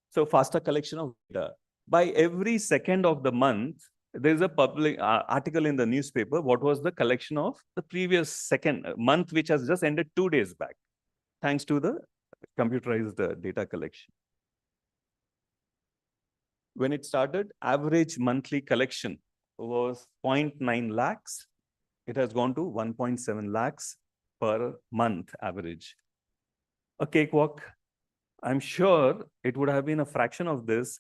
So faster collection of data. By every second of the month, there's a public article in the newspaper. What was the collection of the previous month, which has just ended 2 days back, thanks to the computerized data collection. When it started, average monthly collection was 0.9 lakhs. it has gone to 1.7 lakhs per month average. A cakewalk. I'm sure it would have been a fraction of this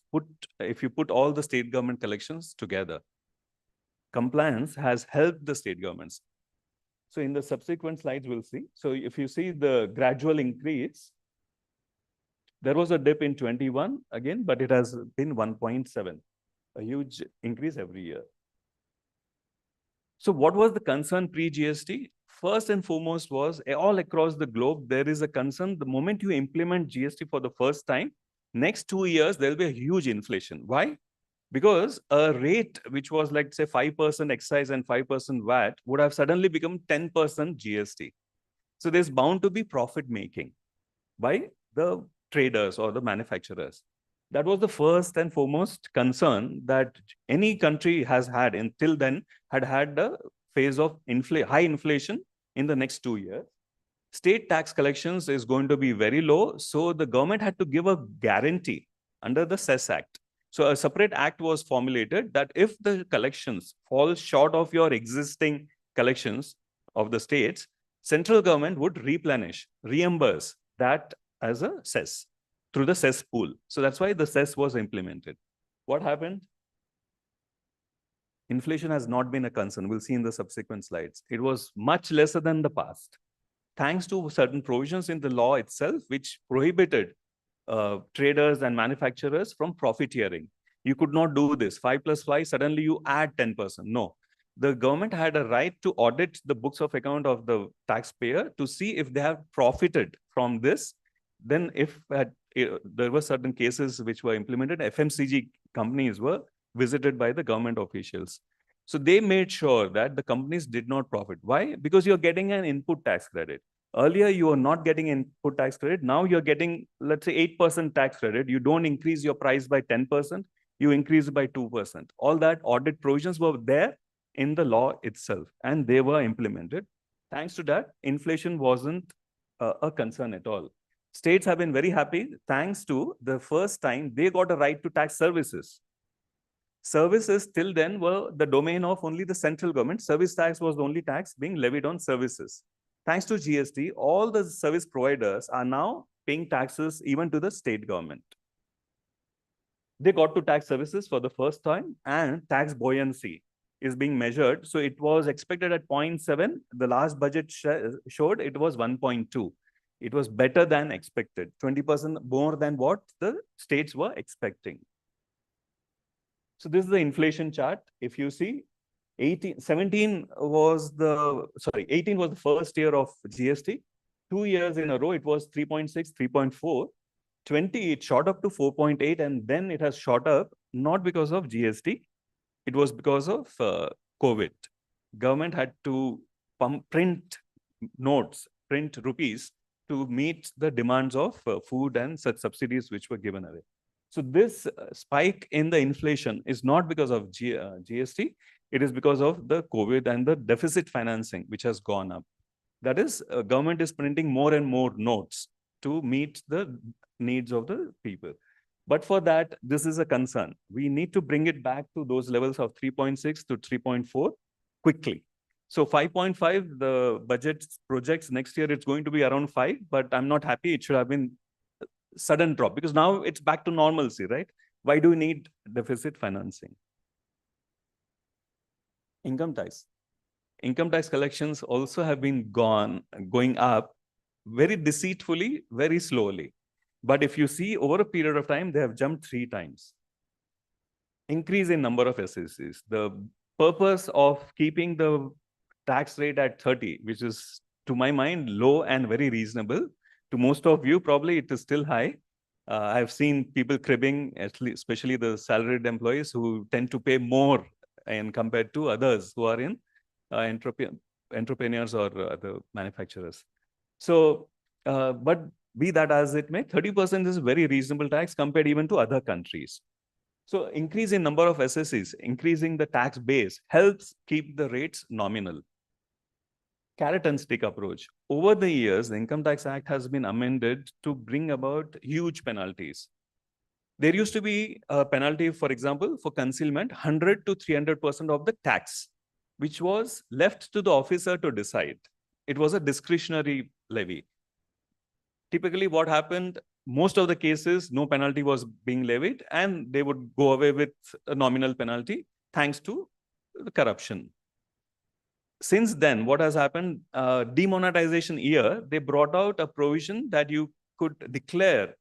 if you put all the state government collections together. Compliance has helped the state governments. So in the subsequent slides, we'll see. So if you see the gradual increase, there was a dip in 21 again, but it has been 1.7, a huge increase every year. So what was the concern pre-GST? First and foremost was all across the globe, there is a concern. The moment you implement GST for the first time, next 2 years, there'll be a huge inflation. Why? Because a rate which was like, say, 5% excise and 5% VAT would have suddenly become 10% GST. So there's bound to be profit making by the traders or the manufacturers. That was the first and foremost concern that any country has had until then, had the phase of high inflation in the next 2 years. State tax collections is going to be very low. So the government had to give a guarantee under the Cess Act. So a separate act was formulated that if the collections fall short of your existing collections of the states, central government would reimburse that as a cess through the cess pool. So that's why the cess was implemented. What happened? Inflation has not been a concern. We'll see in the subsequent slides. It was much lesser than the past, thanks to certain provisions in the law itself, which prohibited traders and manufacturers from profiteering. You could not do this. 5 plus 5, suddenly you add 10%. No. The government had a right to audit the books of account of the taxpayer to see if they have profited from this. Then if there were certain cases which were implemented, FMCG companies were visited by the government officials. So they made sure that the companies did not profit. Why? Because you're getting an input tax credit. Earlier, you were not getting input tax credit. Now you're getting, let's say, 8% tax credit. You don't increase your price by 10%. You increase by 2%. All that audit provisions were there in the law itself, and they were implemented. Thanks to that, inflation wasn't a concern at all. States have been very happy thanks to the first time they got a right to tax services. Services till then were the domain of only the central government. Service tax was the only tax being levied on services. Thanks to GST, all the service providers are now paying taxes even to the state government. They got to tax services for the first time, and tax buoyancy is being measured. So it was expected at 0.7. The last budget showed it was 1.2. It was better than expected, 20% more than what the states were expecting. So this is the inflation chart. If you see, 18 was the first year of GST. 2 years in a row, it was 3.6, 3.4. 20, it shot up to 4.8, and then it has shot up, not because of GST. It was because of COVID. Government had to print notes, print rupees to meet the demands of food and such subsidies which were given away. So this spike in the inflation is not because of GST. It is because of the COVID and the deficit financing, which has gone up. That is, government is printing more and more notes to meet the needs of the people. But for that, this is a concern. We need to bring it back to those levels of 3.6 to 3.4 quickly. So 5.5, the budget projects next year, it's going to be around 5, but I'm not happy. It should have been a sudden drop because now it's back to normalcy, right? Why do we need deficit financing? Income tax. Income tax collections also have been going up very deceitfully, very slowly. But if you see over a period of time, they have jumped 3 times. Increase in number of SSCs. The purpose of keeping the tax rate at 30, which is, to my mind, low and very reasonable. To most of you, probably it is still high. I've seen people cribbing, especially the salaried employees who tend to pay more and compared to others who are in entrepreneurs or the manufacturers. So, but be that as it may, 30% is a very reasonable tax compared even to other countries. So increase in number of SSCs, increasing the tax base helps keep the rates nominal. Carrot and stick approach. Over the years, the Income Tax Act has been amended to bring about huge penalties. There used to be a penalty, for example, for concealment, 100 to 300% of the tax. which was left to the officer to decide. It was a discretionary levy. Typically what happened, most of the cases, no penalty was being levied and they would go away with a nominal penalty thanks to the corruption. Since then, what has happened, demonetization year, they brought out a provision that you could declare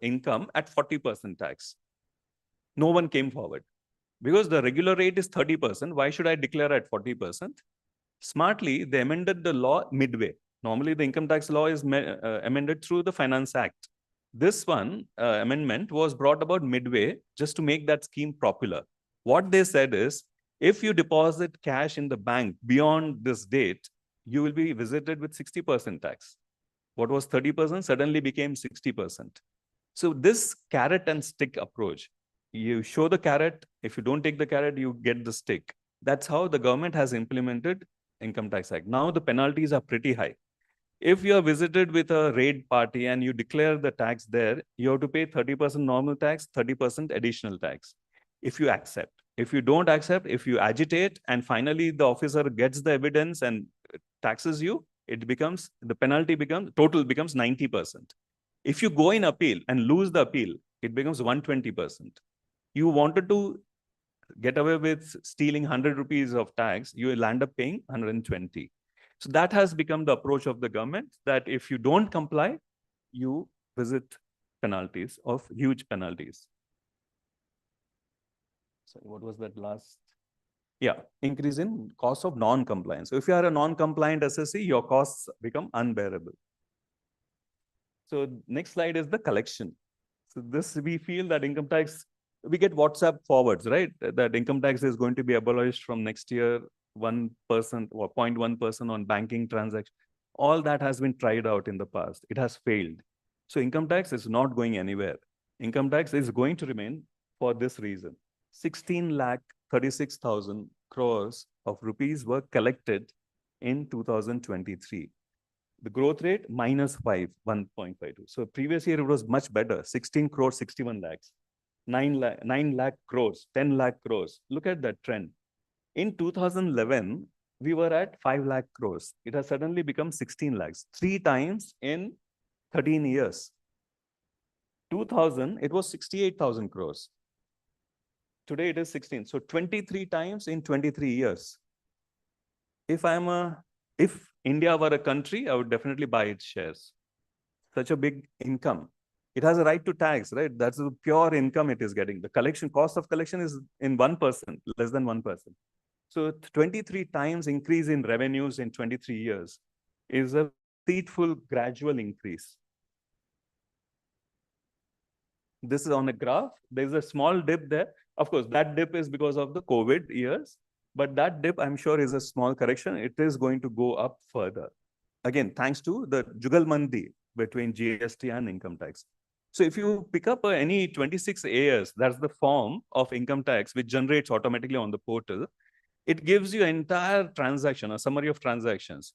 income at 40% tax. No one came forward. Because the regular rate is 30%, why should I declare at 40%? Smartly, they amended the law midway. Normally, the income tax law is amended through the Finance Act. This one, amendment, was brought about midway just to make that scheme popular. What they said is, if you deposit cash in the bank beyond this date, you will be visited with 60% tax. What was 30% suddenly became 60%. So this carrot and stick approach, you show the carrot, if you don't take the carrot, you get the stick. That's how the government has implemented Income Tax Act. Now the penalties are pretty high. If you are visited with a raid party and you declare the tax there, you have to pay 30% normal tax, 30% additional tax. If you accept. If you don't accept, if you agitate, and finally the officer gets the evidence and taxes you, the penalty becomes, total becomes 90%. If you go in appeal and lose the appeal, it becomes 120%. You wanted to get away with stealing 100 rupees of tax, you will end up paying 120. So that has become the approach of the government, that if you don't comply, you visit penalties of huge penalties. So what was that last? Yeah, increase in cost of non-compliance. So if you are a non-compliant SSC, your costs become unbearable. So next slide is the collection. So this, we feel that income tax, we get WhatsApp forwards, right? That income tax is going to be abolished from next year, 1% or 0.1% on banking transactions. All that has been tried out in the past. It has failed. So income tax is not going anywhere. Income tax is going to remain for this reason. 16,36,000 crores of rupees were collected in 2023. The growth rate -5, 1.52. So previous year it was much better, 16 crores, 61 lakhs, 9 lakh crores, 10 lakh crores. Look at that trend. In 2011, we were at 5 lakh crores. It has suddenly become 16 lakhs, 3 times in 13 years. 2000, it was 68,000 crores. Today it is 16. So 23 times in 23 years. If India were a country, I would definitely buy its shares. Such a big income. It has a right to tax, right? That's the pure income it is getting. The collection, cost of collection is in 1%, less than 1%. So 23 times increase in revenues in 23 years is a deceitful gradual increase. This is on a graph. There's a small dip there. Of course, that dip is because of the COVID years. But that dip, I'm sure, is a small correction. It is going to go up further. Again, thanks to the jugalmandi between GST and income tax. So if you pick up any 26 AS, that's the form of income tax, which generates automatically on the portal. It gives you an entire transaction, a summary of transactions,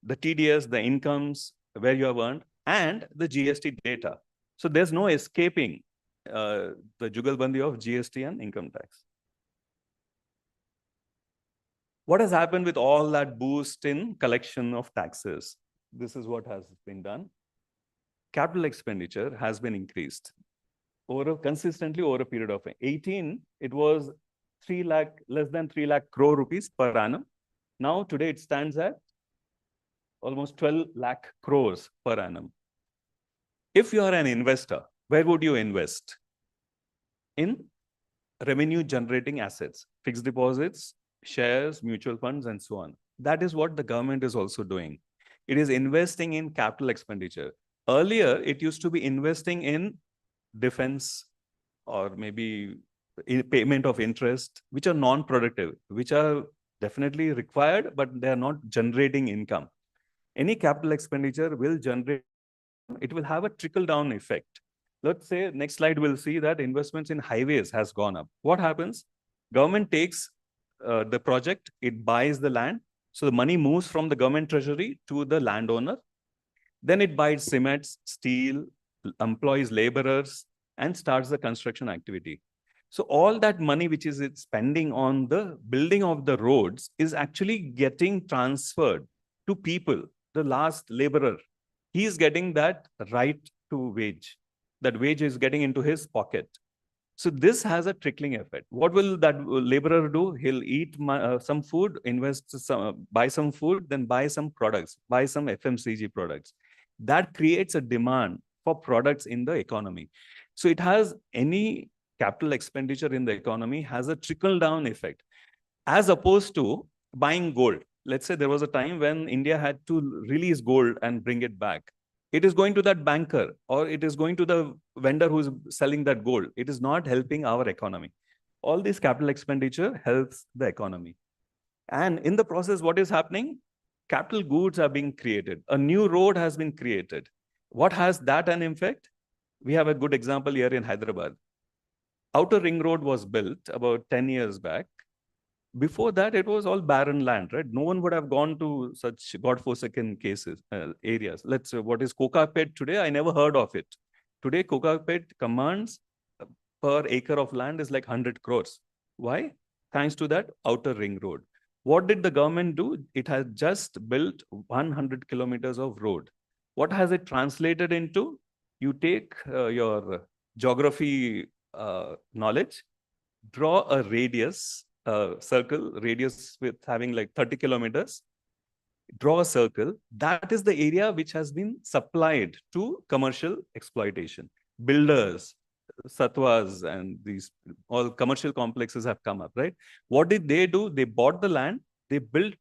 the TDS, the incomes, where you have earned, and the GST data. So there's no escaping the jugalbandi of GST and income tax. What has happened with all that boost in collection of taxes? This is what has been done. Capital expenditure has been increased consistently over a period of 18. It was 3 lakh, less than 3 lakh crore rupees per annum. Now today it stands at almost 12 lakh crores per annum. If you are an investor, where would you invest? In revenue generating assets, fixed deposits, shares, mutual funds, and so on. That is what the government is also doing. It is investing in capital expenditure. Earlier, it used to be investing in defense or maybe in payment of interest, which are non-productive, which are definitely required, but they are not generating income. Any capital expenditure will generate, it will have a trickle-down effect. Let's say, next slide, we'll see that investments in highways has gone up. What happens? Government takes the project, it buys the land. So the money moves from the government treasury to the landowner. Then it buys cement, steel, employs laborers, and starts the construction activity. So all that money which is it spending on the building of the roads is actually getting transferred to people, the last laborer. He is getting that right to wage. That wage is getting into his pocket. So this has a trickling effect. What will that laborer do? He'll eat some food, buy some food, then buy some products, buy some FMCG products. That creates a demand for products in the economy. So it has any capital expenditure in the economy has a trickle down effect as opposed to buying gold. Let's say there was a time when India had to release gold and bring it back. It is going to that banker or it is going to the vendor who is selling that gold. It is not helping our economy. All this capital expenditure helps the economy. And in the process, what is happening? Capital goods are being created. A new road has been created. What has that an effect? We have a good example here in Hyderabad. Outer Ring Road was built about 10 years back. Before that, it was all barren land, right? No one would have gone to such godforsaken areas. Let's say, what is Kokapet today? I never heard of it. Today, Kokapet commands per acre of land is like 100 crores. Why? Thanks to that outer ring road. What did the government do? It has just built 100 kilometers of road. What has it translated into? You take your geography knowledge, draw a radius, circle radius with having like 30 kilometers, draw a circle. That is the area which has been supplied to commercial exploitation. Builders, satwas, and these all commercial complexes have come up, right? What did they do? They bought the land, they built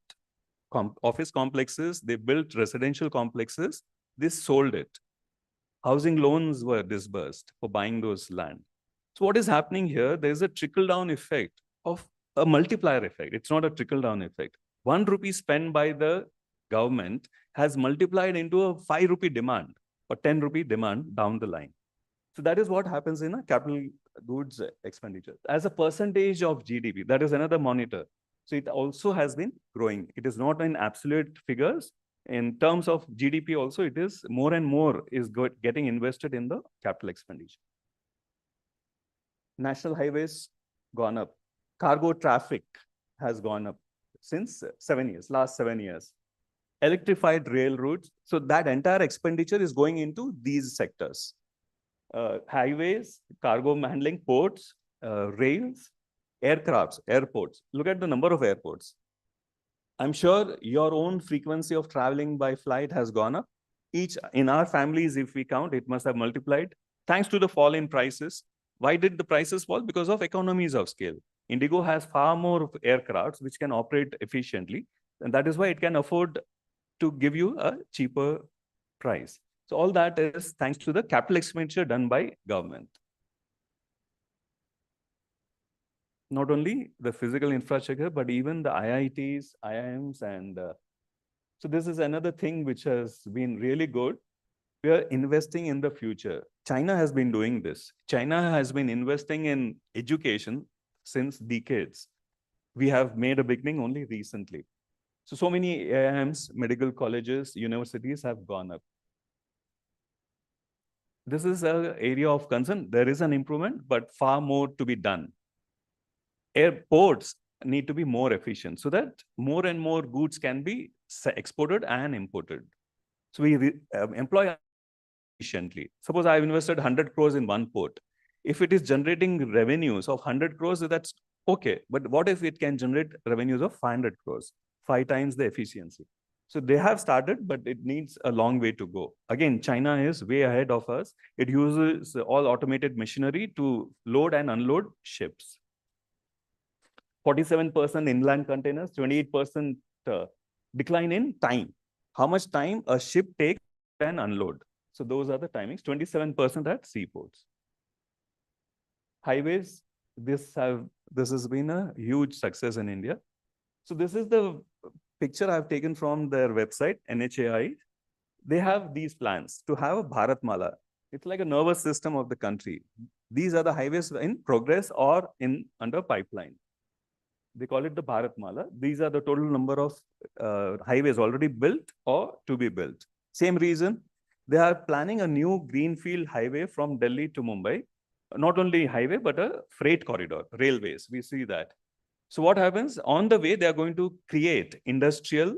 office complexes, they built residential complexes, they sold it. Housing loans were disbursed for buying those land. So what is happening here? There's a trickle-down effect of a multiplier effect. It's not a trickle-down effect. 1 rupee spent by the government has multiplied into a 5 rupee demand or 10 rupee demand down the line. So that is what happens in a capital goods expenditure. As a percentage of GDP, that is another monitor. So it also has been growing. It is not in absolute figures. In terms of GDP also, it is more and more is getting invested in the capital expenditure. National highways gone up. Cargo traffic has gone up since 7 years, last 7 years. Electrified rail routes. So that entire expenditure is going into these sectors. Highways, cargo handling, ports, rails, aircrafts, airports. Look at the number of airports. I'm sure your own frequency of traveling by flight has gone up. Each in our families, if we count, it must have multiplied. Thanks to the fall in prices. Why did the prices fall? Because of economies of scale. Indigo has far more aircrafts which can operate efficiently. And that is why it can afford to give you a cheaper price. So all that is thanks to the capital expenditure done by government. Not only the physical infrastructure, but even the IITs, IIMs, and so this is another thing which has been really good. We are investing in the future. China has been doing this. China has been investing in education since decades. We have made a beginning only recently. So many IIMs, medical colleges, universities have gone up. This is an area of concern. There is an improvement, but far more to be done. Airports need to be more efficient so that more and more goods can be exported and imported. So we employ efficiently. Suppose I've invested 100 crores in one port. If it is generating revenues of 100 crores, that's okay. But what if it can generate revenues of 500 crores, 5 times the efficiency? So they have started, but it needs a long way to go. Again, China is way ahead of us. It uses all automated machinery to load and unload ships. 47% inland containers, 28% decline in time. How much time a ship takes and unload? So those are the timings, 27% at seaports. Highways, this has been a huge success in India. So this is the picture I've taken from their website, NHAI. They have these plans to have a Bharat Mala. It's like a nervous system of the country. These are the highways in progress or under pipeline. They call it the Bharat Mala. These are the total number of highways already built or to be built. Same reason, they are planning a new greenfield highway from Delhi to Mumbai. not only highway, but a freight corridor, railways. We see that. So what happens on the way, they are going to create industrial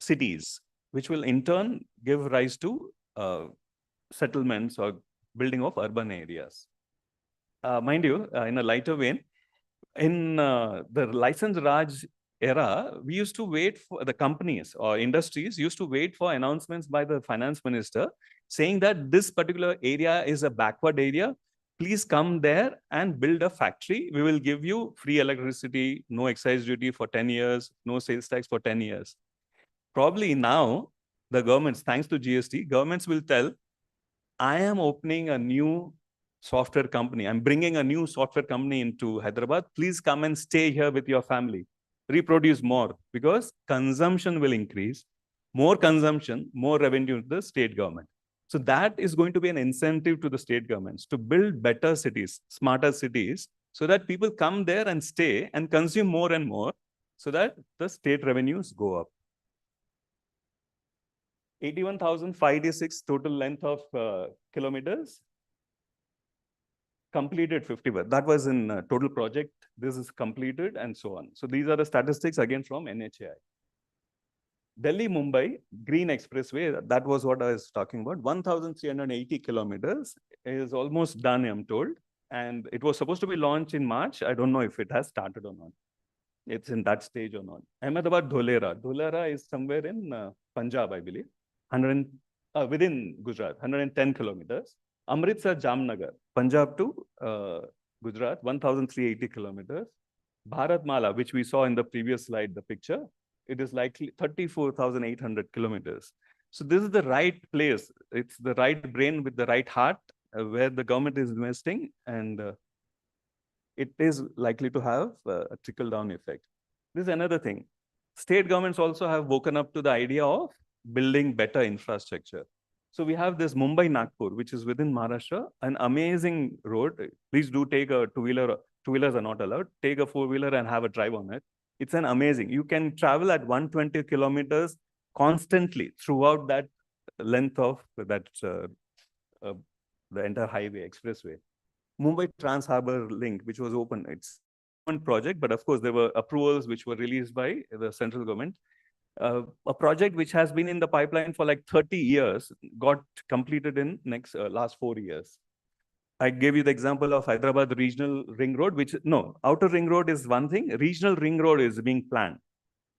cities, which will in turn give rise to settlements or building of urban areas. Mind you, in a lighter vein, in the license Raj era, we used to wait for the companies or industries used to wait for announcements by the finance minister saying that this particular area is a backward area. Please come there and build a factory. We will give you free electricity, no excise duty for 10 years, no sales tax for 10 years. Probably now, the governments, thanks to GST, governments will tell, I am opening a new software company. I'm bringing a new software company into Hyderabad. Please come and stay here with your family. Reproduce more because consumption will increase. More consumption, more revenue to the state government. So that is going to be an incentive to the state governments to build better cities, smarter cities, so that people come there and stay and consume more and more so that the state revenues go up. 81,586 total length of kilometers. Completed 50. That was in total project. This is completed and so on. So these are the statistics again from NHAI. Delhi Mumbai Green Expressway, that was what I was talking about. 1,380 kilometers is almost done, I'm told. And it was supposed to be launched in March. I don't know if it has started or not. It's in that stage or not. Ahmedabad Dholera. Dholera is somewhere in Punjab, I believe. Within Gujarat, 110 kilometers. Amritsar Jamnagar, Punjab to Gujarat, 1,380 kilometers. Bharat Mala, which we saw in the previous slide, the picture, it is likely 34,800 kilometers. So this is the right place. It's the right brain with the right heart where the government is investing, and it is likely to have a trickle-down effect. This is another thing. State governments also have woken up to the idea of building better infrastructure. So we have this Mumbai-Nagpur, which is within Maharashtra, an amazing road. Please do take a two-wheeler. Two-wheelers are not allowed. Take a four-wheeler and have a drive on it. It's an amazing. You can travel at 120 kilometers constantly throughout that length of that the entire highway, expressway. Mumbai Trans-Harbour Link, which was open. It's one project, but of course there were approvals which were released by the central government. A project which has been in the pipeline for like 30 years got completed in last 4 years. I gave you the example of Hyderabad Regional Ring Road, Outer Ring Road is one thing. Regional Ring Road is being planned,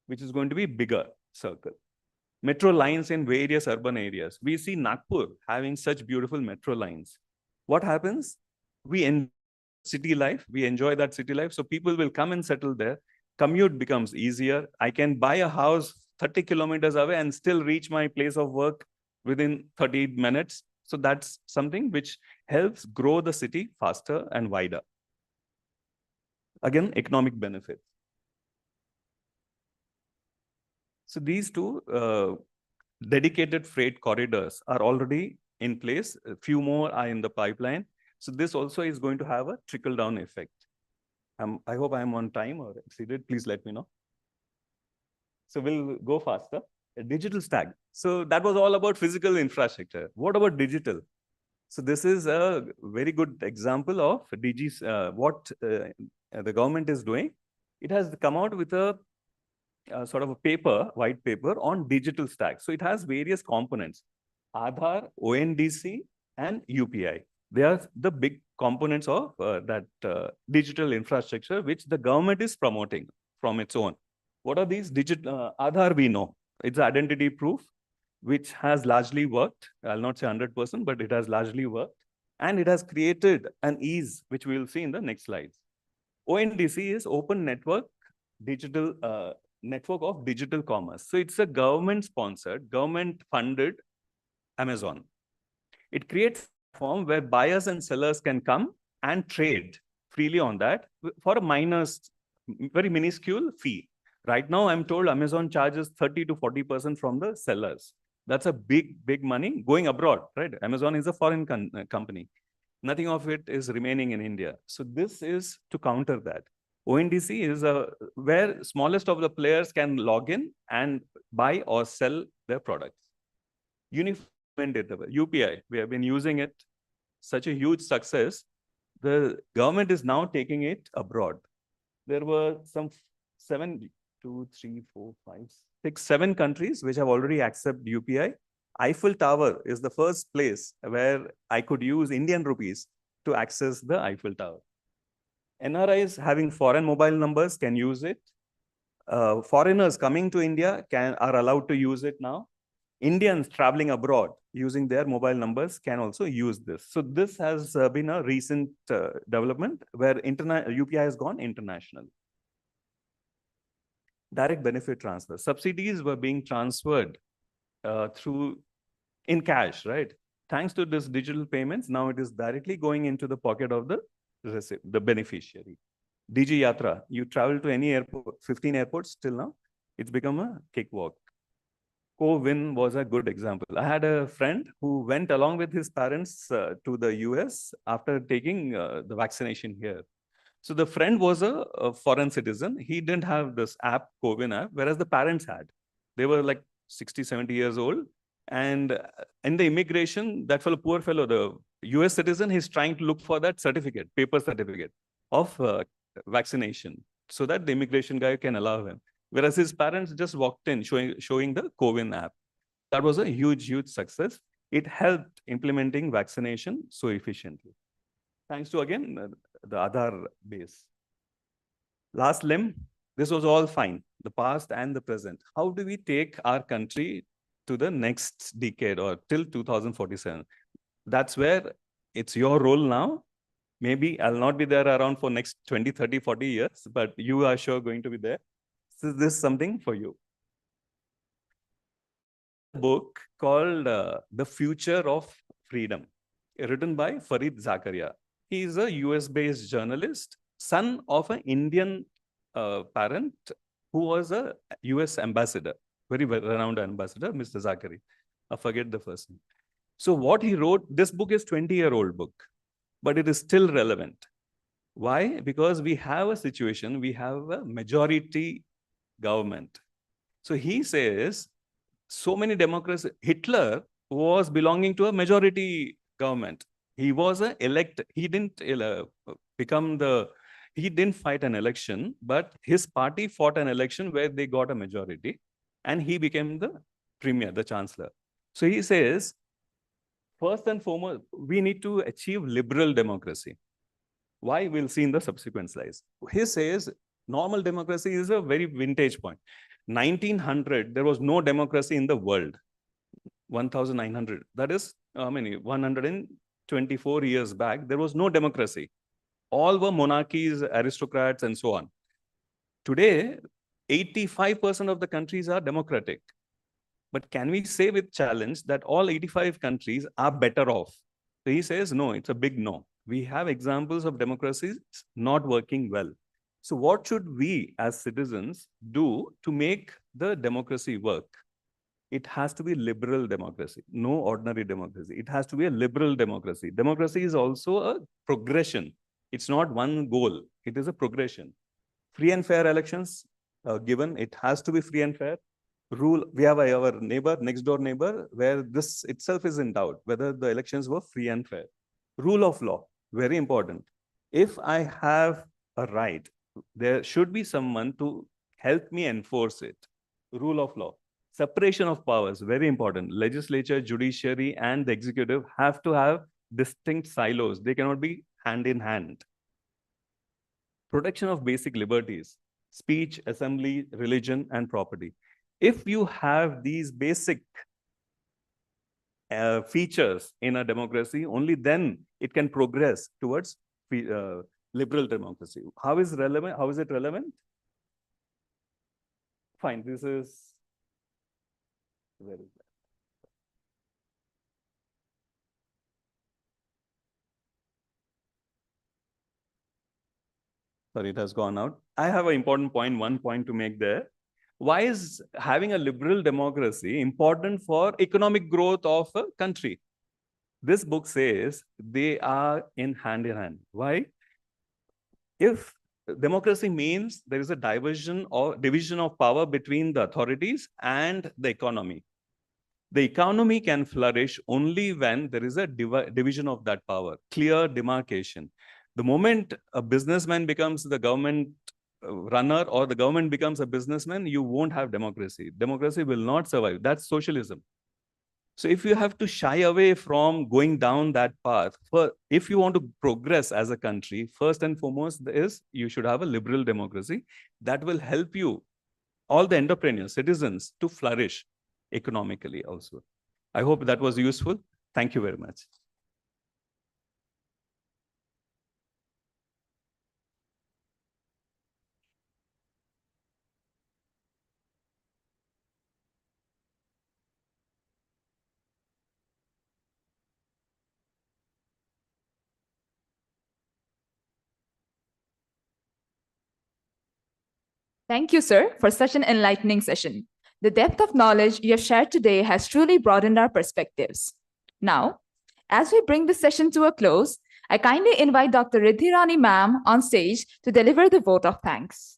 which is going to be bigger circle. Metro lines in various urban areas. We see Nagpur having such beautiful metro lines. What happens? We enjoy city life. We enjoy that city life. So people will come and settle there. Commute becomes easier. I can buy a house 30 kilometers away and still reach my place of work within 30 minutes. So that's something which helps grow the city faster and wider. Again, economic benefits. So these two dedicated freight corridors are already in place. A few more are in the pipeline. So this also is going to have a trickle-down effect. I hope I'm on time or exceeded. Please let me know. So we'll go faster. A digital stack. So that was all about physical infrastructure. What about digital? So this is a very good example of what the government is doing. It has come out with a sort of a white paper on digital stack. So it has various components: Aadhaar, ONDC, and UPI. They are the big components of that digital infrastructure, which the government is promoting from its own. What are these? Aadhaar, we know. It's identity proof, which has largely worked. I'll not say 100%, but it has largely worked. And it has created an ease, which we will see in the next slides. ONDC is Open Network Network of Digital Commerce. So it's a government-sponsored, government-funded Amazon. It creates a platform where buyers and sellers can come and trade freely on that for a very minuscule fee. Right now, I'm told Amazon charges 30 to 40% from the sellers. That's a big money going abroad, right? Amazon is a foreign company. Nothing of it is remaining in India. So this is to counter that. ONDC is where smallest of the players can log in and buy or sell their products. Unified data, UPI, we have been using it. such a huge success, the government is now taking it abroad. There were some seven, two, three, four, five, six, 7 countries which have already accepted UPI. Eiffel Tower is the first place where I could use Indian rupees to access the Eiffel Tower. NRIs having foreign mobile numbers can use it. Foreigners coming to India are allowed to use it now. Indians traveling abroad using their mobile numbers can also use this. So this has been a recent development where UPI has gone international. Direct benefit transfer. Subsidies were being transferred through in cash, right? Thanks to this digital payments, now it is directly going into the pocket of the beneficiary. DG Yatra, you travel to any airport, 15 airports till now, it's become a cakewalk. Co-win was a good example. I had a friend who went along with his parents to the US after taking the vaccination here. So the friend was a foreign citizen. He didn't have this app, co-win app, whereas the parents had. They were like 60, 70 years old. And in the immigration, that fellow, poor fellow, the US citizen, he's trying to look for that certificate, paper certificate of vaccination so that the immigration guy can allow him. Whereas his parents just walked in showing the co-win app. That was a huge, huge success. It helped implementing vaccination so efficiently. Thanks to, again, the Aadhaar base. Last limb, this was all fine, the past and the present. How do we take our country to the next decade or till 2047? That's where it's your role now. Maybe I'll not be there around for next 20, 30, 40 years, but you are sure going to be there. So this is something for you. A book called The Future of Freedom, written by Farid Zakaria. He is a US-based journalist, son of an Indian parent who was a US ambassador, very renowned ambassador, Mr. Zakaria. I forget the first name. So what he wrote, this book is 20-year-old book, but it is still relevant. Why? Because we have a situation, we have a majority government. So he says, so many democracies, Hitler was belonging to a majority government. He was an elect, he didn't he didn't fight an election, but his party fought an election where they got a majority and he became the premier, the chancellor. So he says, first and foremost, we need to achieve liberal democracy. Why? We'll see in the subsequent slides. He says, normal democracy is a very vintage point. 1900, there was no democracy in the world. 1900, that is, how many? 124 years back, there was no democracy. All were monarchies, aristocrats, and so on. Today, 85% of the countries are democratic. But can we say with challenge that all 85 countries are better off? So he says, no, it's a big no. We have examples of democracies not working well. So what should we as citizens do to make the democracy work? It has to be liberal democracy, no ordinary democracy. It has to be a liberal democracy. Democracy is also a progression. It's not one goal. It is a progression. Free and fair elections given. It has to be free and fair. Rule, we have our neighbor, next door neighbor, where this itself is in doubt, whether the elections were free and fair. Rule of law, very important. If I have a right, there should be someone to help me enforce it. Rule of law. Separation of powers, very important. Legislature, judiciary, and the executive have to have distinct silos. They cannot be hand in hand. Protection of basic liberties, speech, assembly, religion, and property. If you have these basic features in a democracy, only then it can progress towards liberal democracy. How is relevant? How is it relevant? Fine. This is where is that? Sorry, it has gone out. I have an important point, one point to make there. Why is having a liberal democracy important for economic growth of a country? This book says they are in hand. Why? If democracy means there is a division of power between the authorities and the economy. The economy can flourish only when there is a division of that power, clear demarcation. The moment a businessman becomes the government runner or the government becomes a businessman, you won't have democracy. Democracy will not survive. That's socialism. So if you have to shy away from going down that path, if you want to progress as a country, first and foremost is you should have a liberal democracy that will help you, all the entrepreneurs, citizens, to flourish economically also. I hope that was useful. Thank you very much. Thank you, sir, for such an enlightening session. The depth of knowledge you have shared today has truly broadened our perspectives. Now, as we bring this session to a close, I kindly invite Dr. Riddhi Rani ma'am on stage to deliver the vote of thanks.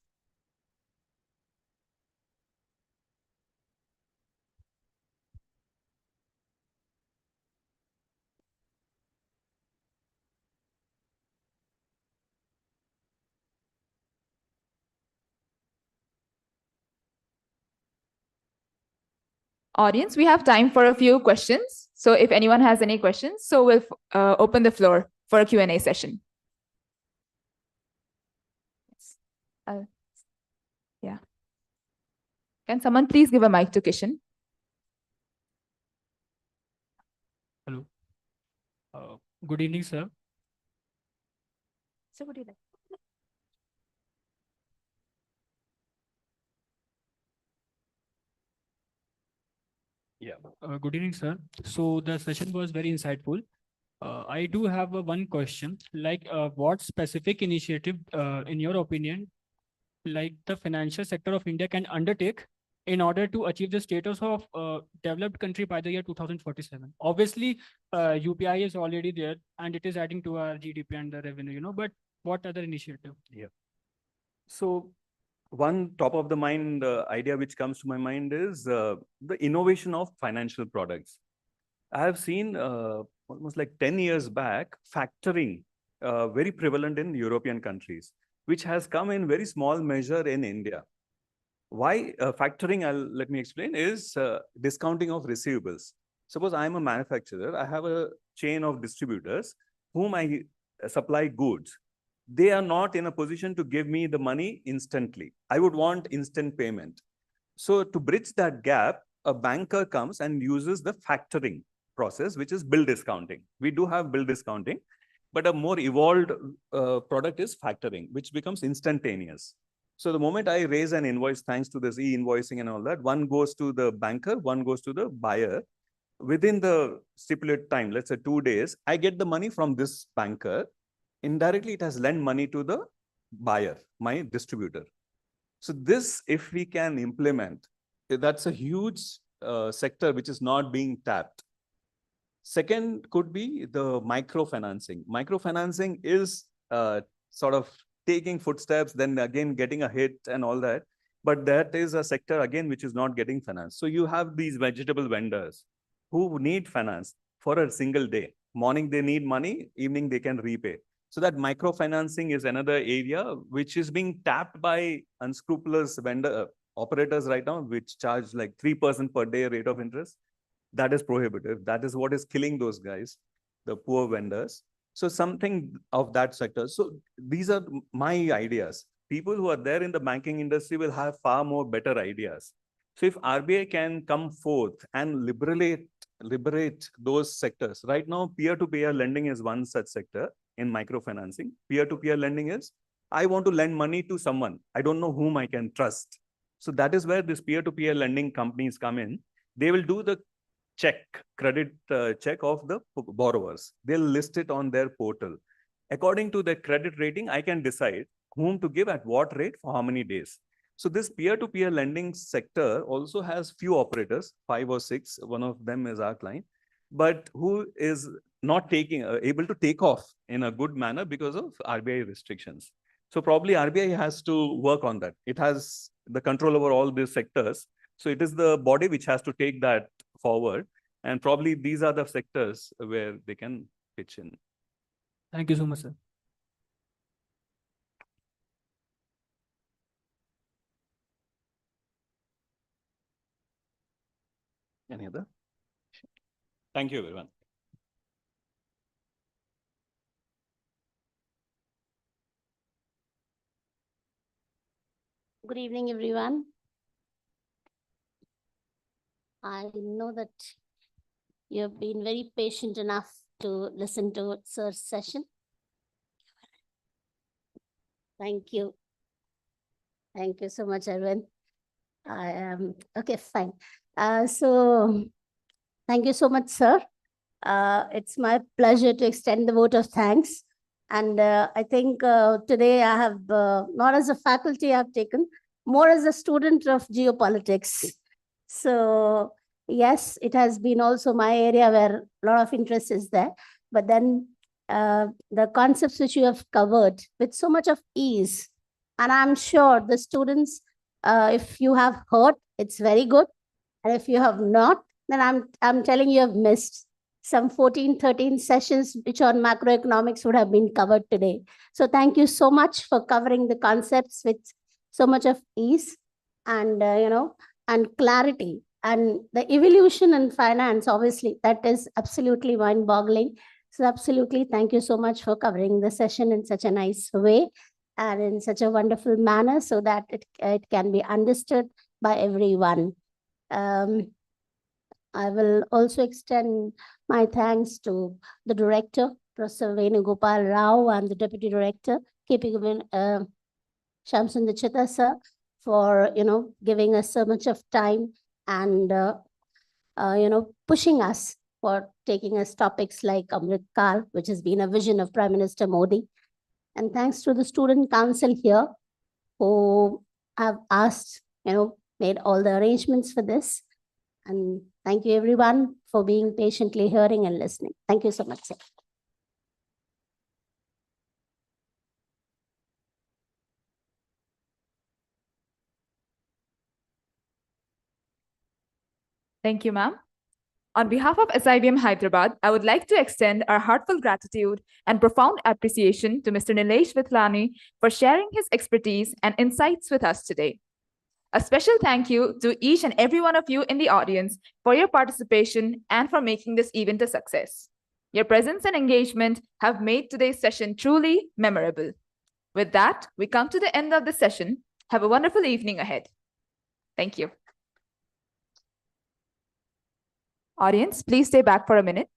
Audience, we have time for a few questions. So if anyone has any questions, so we'll open the floor for a Q&A session. Yeah. Can someone please give a mic to Kishan? Hello. Good evening, sir. Sir, would you like? Yeah. Good evening, sir. So the session was very insightful. I do have one question, like what specific initiative, in your opinion, like the financial sector of India can undertake in order to achieve the status of developed country by the year 2047? Obviously, UPI is already there and it is adding to our GDP and the revenue, but what other initiative? Yeah. So one top of the mind idea which comes to my mind is the innovation of financial products. I have seen almost like 10 years back, factoring very prevalent in European countries, which has come in very small measure in India. Why factoring, let me explain, is discounting of receivables. Suppose I'm a manufacturer, I have a chain of distributors whom I supply goods. They are not in a position to give me the money instantly. I would want instant payment. So to bridge that gap, a banker comes and uses the factoring process, which is bill discounting. We do have bill discounting, but a more evolved product is factoring, which becomes instantaneous. So the moment I raise an invoice, thanks to this e-invoicing and all that, one goes to the banker, one goes to the buyer. Within the stipulated time, let's say 2 days, I get the money from this banker. Indirectly, it has lent money to the buyer, my distributor. So this, if we can implement, that's a huge sector which is not being tapped. Second could be the microfinancing. Microfinancing is sort of taking footsteps, then again getting a hit and all that. But that is a sector, again, which is not getting financed. So you have these vegetable vendors who need finance for a single day. Morning, they need money. Evening, they can repay. So that microfinancing is another area which is being tapped by unscrupulous vendor operators right now, which charge like 3% per day rate of interest. That is prohibitive. That is what is killing those guys, the poor vendors. So something of that sector. So these are my ideas. People who are there in the banking industry will have far more better ideas. So if RBI can come forth and liberate those sectors. Right now, peer-to-peer lending is one such sector in microfinancing. Peer-to-peer lending is, I want to lend money to someone. I don't know whom I can trust. So that is where this peer-to-peer lending companies come in. They will do the credit check of the borrowers. They'll list it on their portal. According to their credit rating, I can decide whom to give at what rate for how many days. So this peer-to-peer lending sector also has few operators, 5 or 6. One of them is our client, but who is not able to take off in a good manner because of RBI restrictions. So probably RBI has to work on that. It has the control over all these sectors. So it is the body which has to take that forward. And probably these are the sectors where they can pitch in. Thank you so much, sir. Any other? Thank you, everyone. Good evening, everyone. I know that you have been very patient enough to listen to Sir's session. Thank you. Thank you so much, Arvind. I am okay, fine. So thank you so much, sir. It's my pleasure to extend the vote of thanks. And I think today I have, not as a faculty I've taken, more as a student of geopolitics. So yes, it has been also my area where a lot of interest is there. But then the concepts which you have covered with so much of ease, and I'm sure the students, if you have heard, it's very good. And if you have not, then I'm telling you have missed some 14, 13 sessions which on macroeconomics would have been covered today. So thank you so much for covering the concepts with so much of ease and, and clarity. And the evolution in finance, obviously, that is absolutely mind-boggling. So absolutely, thank you so much for covering the session in such a nice way and in such a wonderful manner so that it can be understood by everyone. I will also extend my thanks to the director, Professor Venugopal Rao, and the deputy director, KP Shamsundar Chitta sir, for giving us so much of time and pushing us for taking us topics like Amrit Kaal, which has been a vision of Prime Minister Modi. And thanks to the student council here who have asked, made all the arrangements for this. And thank you everyone for being patiently hearing and listening. Thank you so much, sir. Thank you, ma'am. On behalf of SIBM Hyderabad, I would like to extend our heartfelt gratitude and profound appreciation to Mr. Nilesh Vithlani for sharing his expertise and insights with us today. A special thank you to each and every one of you in the audience for your participation and for making this event a success. Your presence and engagement have made today's session truly memorable. With that, we come to the end of the session. Have a wonderful evening ahead. Thank you. Audience, please stay back for a minute.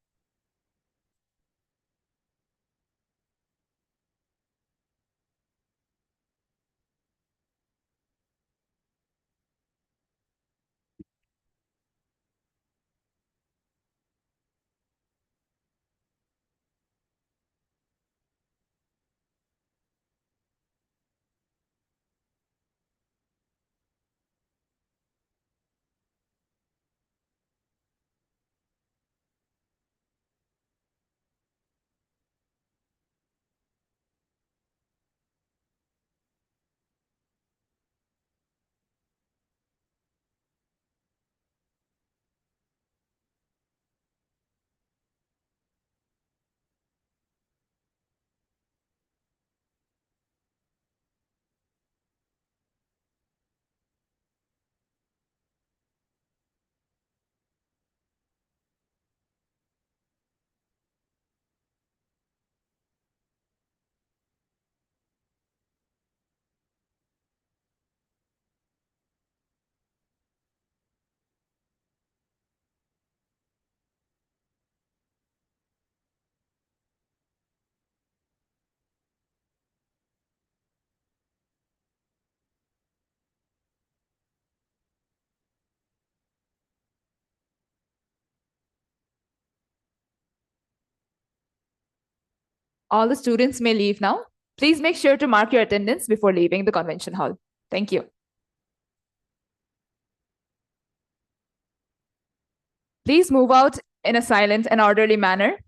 All the students may leave now. Please make sure to mark your attendance before leaving the convention hall. Thank you. Please move out in a silent and orderly manner.